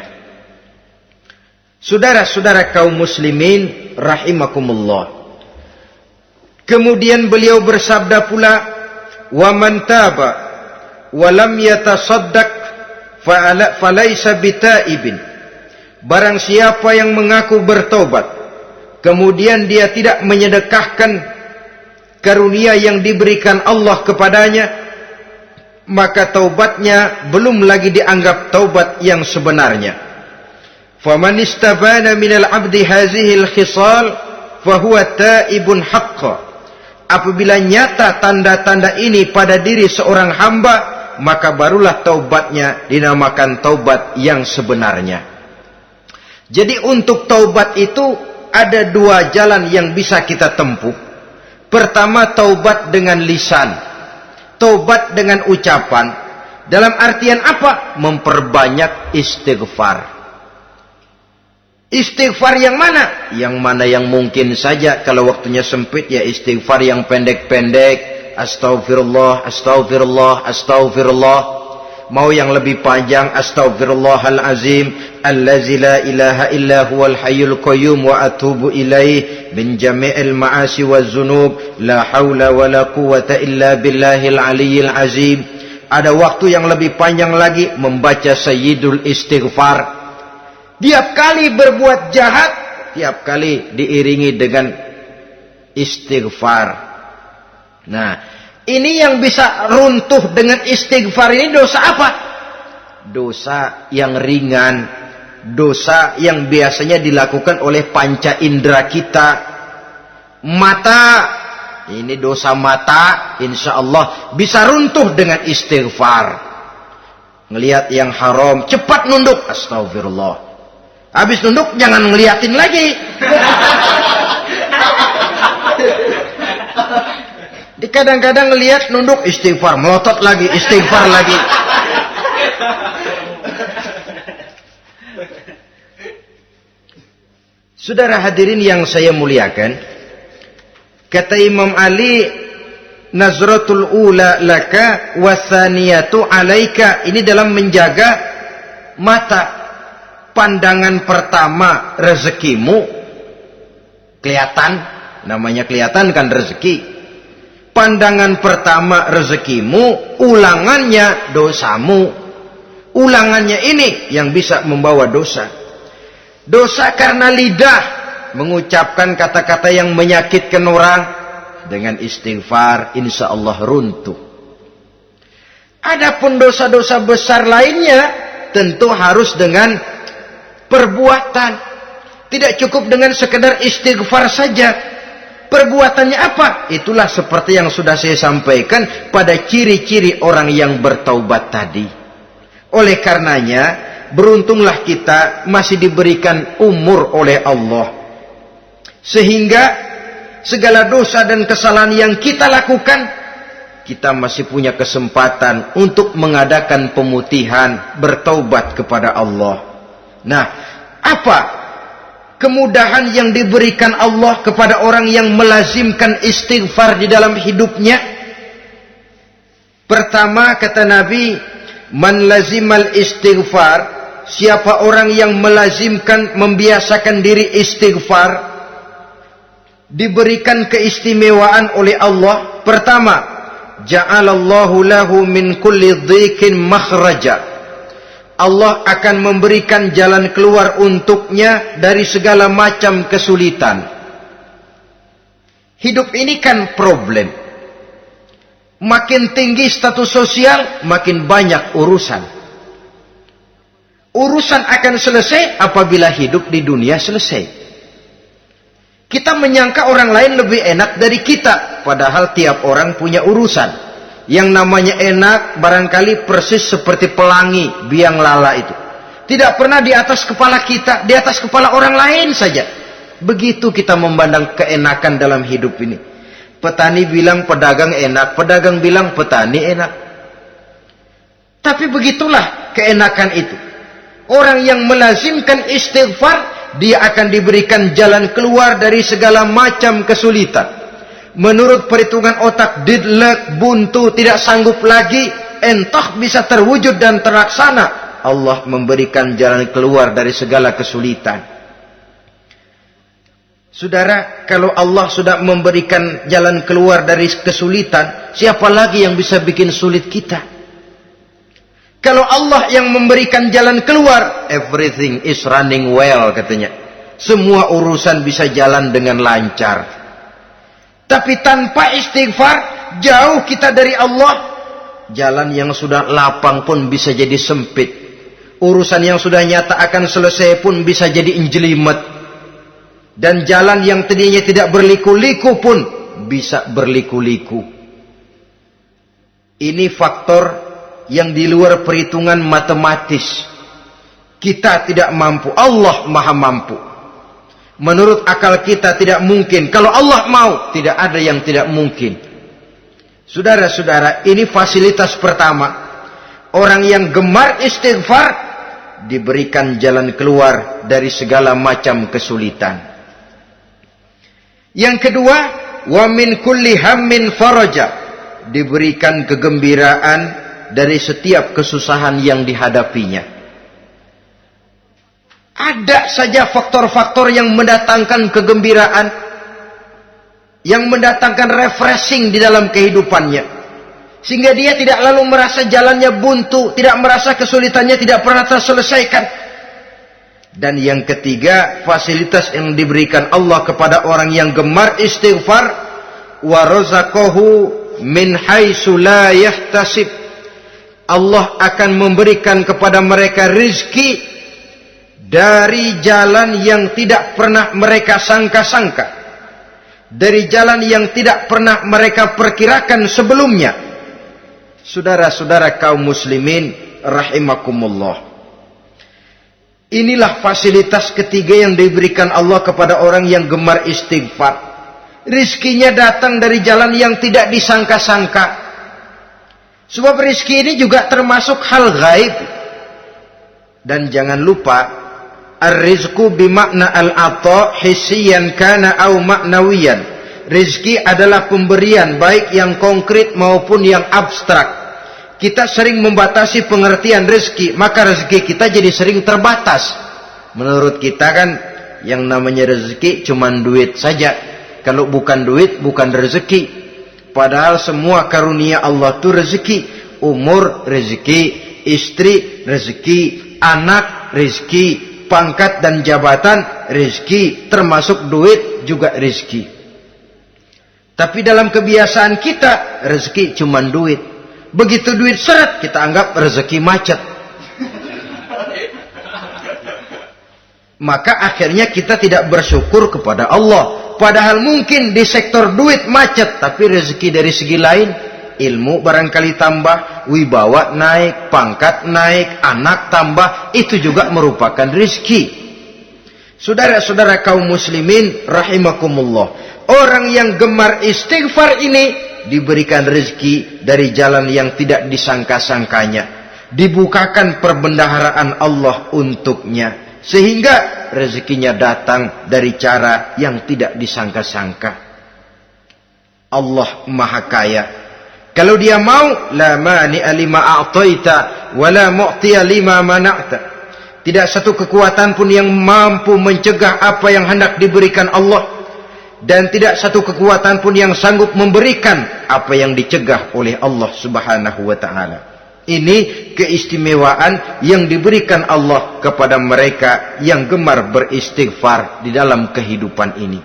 Saudara-saudara kaum muslimin rahimakumullah. Kemudian beliau bersabda pula, "Wa man taba wa lam yatasaddaq falaysa bitaibin." Barang siapa yang mengaku bertobat kemudian dia tidak menyedekahkan karunia yang diberikan Allah kepadanya, maka taubatnya belum lagi dianggap taubat yang sebenarnya. Faman istabana minal abdi hazihil khisal fahuwa taibun haqqa. Apabila nyata tanda-tanda ini pada diri seorang hamba, maka barulah taubatnya dinamakan taubat yang sebenarnya. Jadi untuk taubat itu ada 2 jalan yang bisa kita tempuh. Pertama, taubat dengan lisan, taubat dengan ucapan. Dalam artian apa? Memperbanyak istighfar. Istighfar yang mana? Yang mana yang mungkin saja. Kalau waktunya sempit, ya istighfar yang pendek-pendek. Astaghfirullah, astaghfirullah, astaghfirullah. Mau yang lebih panjang, astaghfirullahalazim allazi la ilaha illa huwal hayyul qayyum wa atubu ilaih min jami'il ma'asi waz zunub la haula wala quwwata illa billahil aliyyil azim. Ada waktu yang lebih panjang lagi membaca sayyidul istighfar. Tiap kali berbuat jahat, tiap kali diiringi dengan istighfar. Nah, ini yang bisa runtuh dengan istighfar ini dosa apa? Dosa yang ringan, dosa yang biasanya dilakukan oleh panca indera kita. Mata ini dosa mata, insya Allah bisa runtuh dengan istighfar. Ngelihat yang haram, cepat nunduk, astagfirullah. Habis nunduk, jangan ngeliatin lagi. Kadang-kadang ngelihat nunduk, istighfar, melotot lagi, istighfar lagi. Saudara hadirin yang saya muliakan, kata Imam Ali, nazratul ula laka wasaniyatu alaika. Ini dalam menjaga mata. Pandangan pertama rezekimu kelihatan, namanya kelihatan kan rezeki. Pandangan pertama rezekimu, ulangannya dosamu. Ulangannya ini yang bisa membawa dosa. Dosa karena lidah, mengucapkan kata-kata yang menyakitkan orang. Dengan istighfar, insya Allah runtuh. Adapun dosa-dosa besar lainnya, tentu harus dengan perbuatan. Tidak cukup dengan sekedar istighfar saja. Perbuatannya apa? Itulah seperti yang sudah saya sampaikan pada ciri-ciri orang yang bertaubat tadi. Oleh karenanya, beruntunglah kita masih diberikan umur oleh Allah. Sehingga segala dosa dan kesalahan yang kita lakukan, kita masih punya kesempatan untuk mengadakan pemutihan, bertaubat kepada Allah. Nah, apa kemudahan yang diberikan Allah kepada orang yang melazimkan istighfar di dalam hidupnya? Pertama, kata Nabi, man lazimal istighfar, siapa orang yang melazimkan, membiasakan diri istighfar, diberikan keistimewaan oleh Allah. Pertama, ja'alallahu lahu min kulli dhiqin makhraja. Allah akan memberikan jalan keluar untuknya dari segala macam kesulitan. Hidup ini kan problem. Makin tinggi status sosial, makin banyak urusan. Urusan akan selesai apabila hidup di dunia selesai. Kita menyangka orang lain lebih enak dari kita, padahal tiap orang punya urusan. Yang namanya enak barangkali persis seperti pelangi biang lala itu. Tidak pernah di atas kepala kita, di atas kepala orang lain saja. Begitu kita memandang keenakan dalam hidup ini. Petani bilang pedagang enak, pedagang bilang petani enak. Tapi begitulah keenakan itu. Orang yang melazimkan istighfar, dia akan diberikan jalan keluar dari segala macam kesulitan. Menurut perhitungan otak, didlek, buntu, tidak sanggup lagi, entah bisa terwujud dan terlaksana. Allah memberikan jalan keluar dari segala kesulitan. Saudara, kalau Allah sudah memberikan jalan keluar dari kesulitan, siapa lagi yang bisa bikin sulit kita? Kalau Allah yang memberikan jalan keluar, everything is running well, katanya. Semua urusan bisa jalan dengan lancar. Tapi tanpa istighfar, jauh kita dari Allah. Jalan yang sudah lapang pun bisa jadi sempit. Urusan yang sudah nyata akan selesai pun bisa jadi injelimet. Dan jalan yang tadinya tidak berliku-liku pun bisa berliku-liku. Ini faktor yang di luar perhitungan matematis. Kita tidak mampu, Allah maha mampu. Menurut akal kita tidak mungkin. Kalau Allah mau, tidak ada yang tidak mungkin. Saudara-saudara, ini fasilitas pertama. Orang yang gemar istighfar diberikan jalan keluar dari segala macam kesulitan. Yang kedua, wa min kulli hammin faraja, diberikan kegembiraan dari setiap kesusahan yang dihadapinya. Ada saja faktor-faktor yang mendatangkan kegembiraan, yang mendatangkan refreshing di dalam kehidupannya, sehingga dia tidak lalu merasa jalannya buntu, tidak merasa kesulitannya tidak pernah terselesaikan. Dan yang ketiga, fasilitas yang diberikan Allah kepada orang yang gemar istighfar, wa razaqahu min haitsu la yahtasib. Allah akan memberikan kepada mereka rizki dari jalan yang tidak pernah mereka sangka-sangka. dari jalan yang tidak pernah mereka perkirakan sebelumnya. Saudara-saudara kaum muslimin rahimakumullah. Inilah fasilitas ketiga yang diberikan Allah kepada orang yang gemar istighfar. Rizkinya datang dari jalan yang tidak disangka-sangka. Sebab rizki ini juga termasuk hal gaib. Dan jangan lupa, ar-rizqu bimakna al-ata hissiyan kana au ma'nawiyan. Rizki adalah pemberian baik yang konkret maupun yang abstrak. Kita sering membatasi pengertian rizki, maka rezeki kita jadi sering terbatas. Menurut kita kan yang namanya rezeki cuma duit saja. Kalau bukan duit bukan rezeki. Padahal semua karunia Allah itu rezeki. Umur rezeki, istri rezeki, anak rezeki, pangkat dan jabatan rezeki, termasuk duit juga rezeki. Tapi dalam kebiasaan kita rezeki cuma duit. Begitu duit seret kita anggap rezeki macet. Maka akhirnya kita tidak bersyukur kepada Allah. Padahal mungkin di sektor duit macet, tapi rezeki dari segi lain, ilmu barangkali tambah, wibawa naik, pangkat naik, anak tambah, itu juga merupakan rezeki. Saudara-saudara kaum muslimin rahimakumullah, orang yang gemar istighfar ini diberikan rezeki dari jalan yang tidak disangka-sangkanya, dibukakan perbendaharaan Allah untuknya, sehingga rezekinya datang dari cara yang tidak disangka-sangka. Allah Maha Kaya. Kalau dia mau, la mani'a lima a'taita wa la mu'tiya lima mana'ta. Tidak satu kekuatan pun yang mampu mencegah apa yang hendak diberikan Allah, dan tidak satu kekuatan pun yang sanggup memberikan apa yang dicegah oleh Allah Subhanahu wa taala. Ini keistimewaan yang diberikan Allah kepada mereka yang gemar beristighfar di dalam kehidupan ini.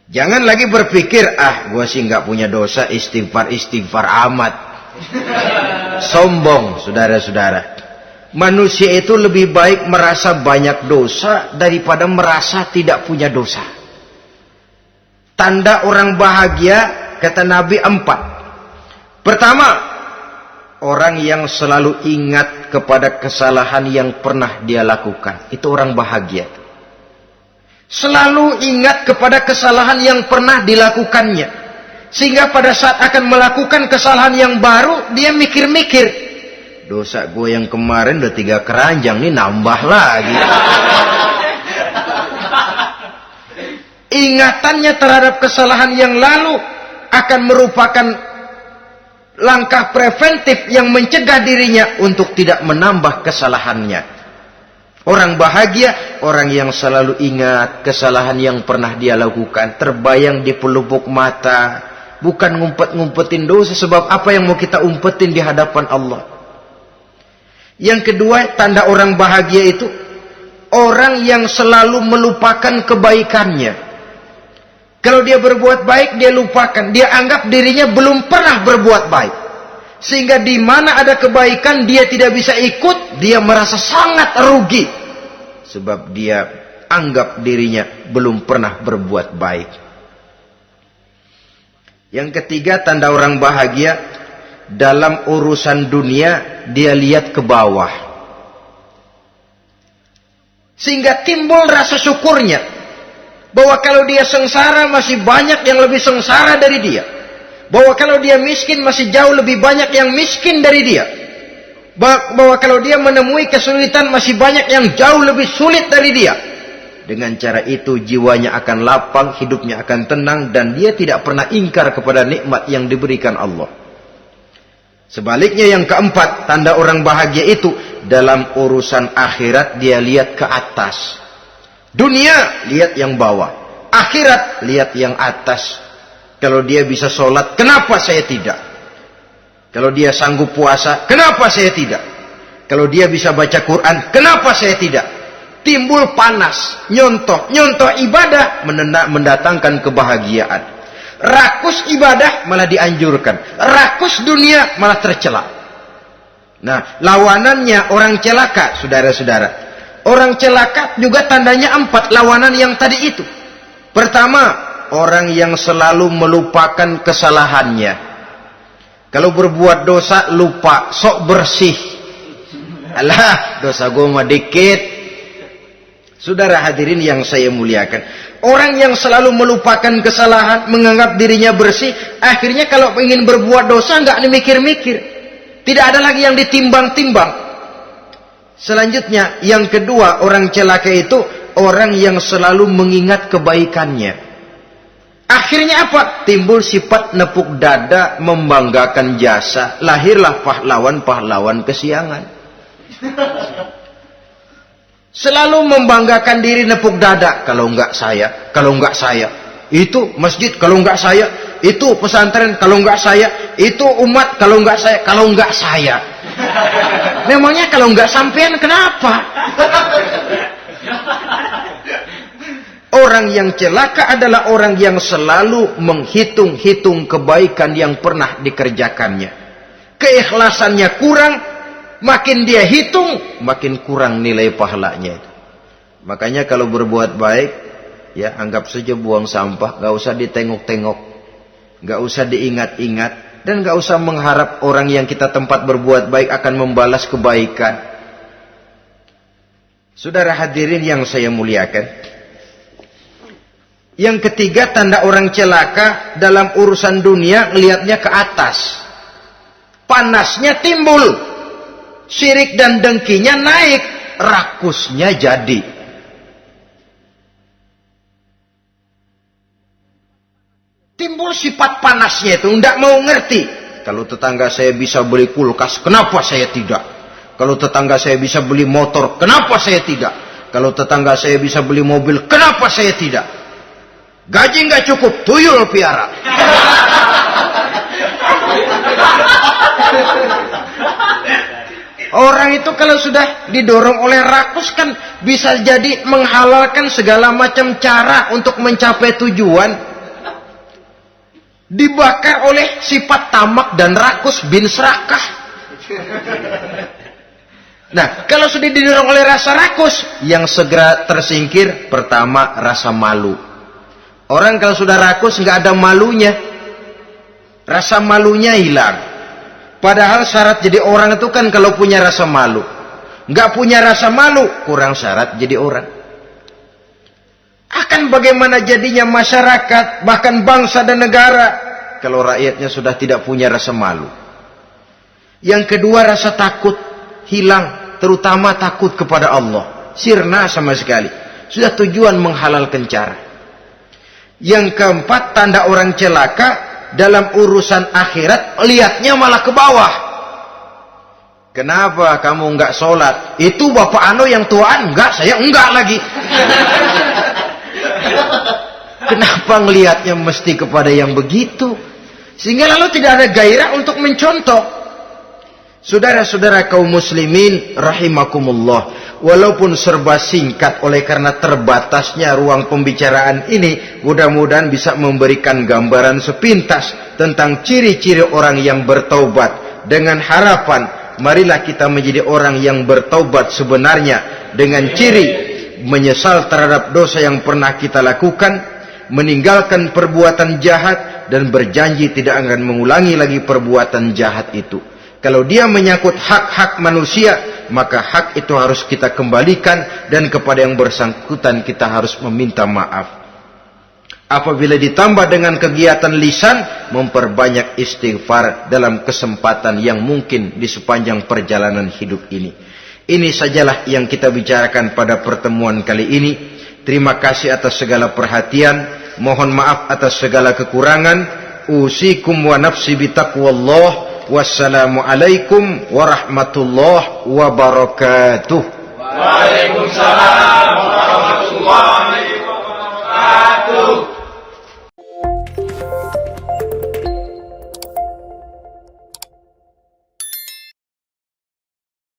Jangan lagi berpikir, gua sih nggak punya dosa, istighfar amat. Sombong, saudara-saudara. Manusia itu lebih baik merasa banyak dosa daripada merasa tidak punya dosa. Tanda orang bahagia, kata Nabi, 4. Pertama, orang yang selalu ingat kepada kesalahan yang pernah dia lakukan. Itu orang bahagia. Selalu ingat kepada kesalahan yang pernah dilakukannya. Sehingga pada saat akan melakukan kesalahan yang baru, dia mikir-mikir. Dosa gue yang kemarin udah 3 keranjang, nih nambah lagi. Ingatannya terhadap kesalahan yang lalu akan merupakan langkah preventif yang mencegah dirinya untuk tidak menambah kesalahannya. Orang bahagia, orang yang selalu ingat kesalahan yang pernah dia lakukan, terbayang di pelupuk mata, bukan ngumpet-ngumpetin dosa. Sebab apa yang mau kita umpetin di hadapan Allah? Yang kedua, tanda orang bahagia itu orang yang selalu melupakan kebaikannya. Kalau dia berbuat baik, dia lupakan. Dia anggap dirinya belum pernah berbuat baik. Sehingga di mana ada kebaikan, dia tidak bisa ikut. Dia merasa sangat rugi. Sebab dia anggap dirinya belum pernah berbuat baik. Yang ketiga, tanda orang bahagia, dalam urusan dunia, dia lihat ke bawah. Sehingga timbul rasa syukurnya. Bahwa kalau dia sengsara masih banyak yang lebih sengsara dari dia. Bahwa kalau dia miskin masih jauh lebih banyak yang miskin dari dia. Bahwa kalau dia menemui kesulitan masih banyak yang jauh lebih sulit dari dia. Dengan cara itu jiwanya akan lapang, hidupnya akan tenang, dan dia tidak pernah ingkar kepada nikmat yang diberikan Allah. Sebaliknya yang keempat, tanda orang bahagia itu dalam urusan akhirat dia lihat ke atas. Dunia, lihat yang bawah. Akhirat, lihat yang atas. Kalau dia bisa sholat, kenapa saya tidak? Kalau dia sanggup puasa, kenapa saya tidak? Kalau dia bisa baca Quran, kenapa saya tidak? Timbul panas, nyontoh ibadah mendatangkan kebahagiaan. Rakus ibadah malah dianjurkan. Rakus dunia malah tercela. Nah, lawanannya orang celaka, saudara-saudara. Orang celaka juga tandanya 4, lawanan yang tadi itu. Pertama, orang yang selalu melupakan kesalahannya. Kalau berbuat dosa lupa, sok bersih. Alah, dosa gue mah dikit. Saudara hadirin yang saya muliakan, orang yang selalu melupakan kesalahan, menganggap dirinya bersih, akhirnya kalau ingin berbuat dosa nggak dimikir-mikir, tidak ada lagi yang ditimbang-timbang. Selanjutnya, yang kedua, orang celaka itu orang yang selalu mengingat kebaikannya. Akhirnya apa? Timbul sifat nepuk dada, membanggakan jasa, lahirlah pahlawan-pahlawan kesiangan. Selalu membanggakan diri, nepuk dada. Kalau enggak saya, kalau enggak saya. Itu masjid, kalau enggak saya. Itu pesantren, kalau enggak saya. Itu umat, kalau enggak saya. Kalau enggak saya. Memangnya kalau enggak sampean kenapa? Orang yang celaka adalah orang yang selalu menghitung-hitung kebaikan yang pernah dikerjakannya. Keikhlasannya kurang. Makin dia hitung, makin kurang nilai pahalanya. Makanya kalau berbuat baik, ya anggap saja buang sampah, gak usah ditengok-tengok, gak usah diingat-ingat, dan gak usah mengharap orang yang kita tempat berbuat baik akan membalas kebaikan. Saudara hadirin yang saya muliakan, yang ketiga tanda orang celaka dalam urusan dunia, ngelihatnya ke atas, panasnya timbul. Syirik dan dengkinya naik, rakusnya jadi. Timbul sifat panasnya itu, tidak mau ngerti. Kalau tetangga saya bisa beli kulkas, kenapa saya tidak? Kalau tetangga saya bisa beli motor, kenapa saya tidak? Kalau tetangga saya bisa beli mobil, kenapa saya tidak? Gaji nggak cukup, tuyul piara. Orang itu kalau sudah didorong oleh rakus kan bisa jadi menghalalkan segala macam cara untuk mencapai tujuan. Dibakar oleh sifat tamak dan rakus bin serakah. Nah, kalau sudah didorong oleh rasa rakus, yang segera tersingkir pertama rasa malu. Orang kalau sudah rakus nggak ada malunya, rasa malunya hilang. Padahal syarat jadi orang itu kan kalau punya rasa malu. Nggak punya rasa malu, kurang syarat jadi orang. Akan bagaimana jadinya masyarakat, bahkan bangsa dan negara, kalau rakyatnya sudah tidak punya rasa malu. Yang kedua, rasa takut hilang, terutama takut kepada Allah. Sirna sama sekali. Sudah tujuan menghalalkan cara. Yang keempat, tanda orang celaka, dalam urusan akhirat, lihatnya malah ke bawah. Kenapa kamu enggak sholat? Itu bapak anu yang tuaan, enggak, saya enggak lagi. Kenapa ngelihatnya mesti kepada yang begitu? Sehingga lalu tidak ada gairah untuk mencontoh. Saudara-saudara kaum muslimin rahimakumullah, walaupun serba singkat oleh karena terbatasnya ruang pembicaraan ini, mudah-mudahan bisa memberikan gambaran sepintas tentang ciri-ciri orang yang bertaubat, dengan harapan marilah kita menjadi orang yang bertaubat sebenarnya, dengan ciri menyesal terhadap dosa yang pernah kita lakukan, meninggalkan perbuatan jahat, dan berjanji tidak akan mengulangi lagi perbuatan jahat itu. Kalau dia menyangkut hak-hak manusia, maka hak itu harus kita kembalikan, dan kepada yang bersangkutan kita harus meminta maaf. Apabila ditambah dengan kegiatan lisan, memperbanyak istighfar dalam kesempatan yang mungkin di sepanjang perjalanan hidup ini. Ini sajalah yang kita bicarakan pada pertemuan kali ini. Terima kasih atas segala perhatian. Mohon maaf atas segala kekurangan. Usikum wa nafsi bitaqwallah. Wassalamualaikum warahmatullahi wabarakatuh. Waalaikumsalam warahmatullahi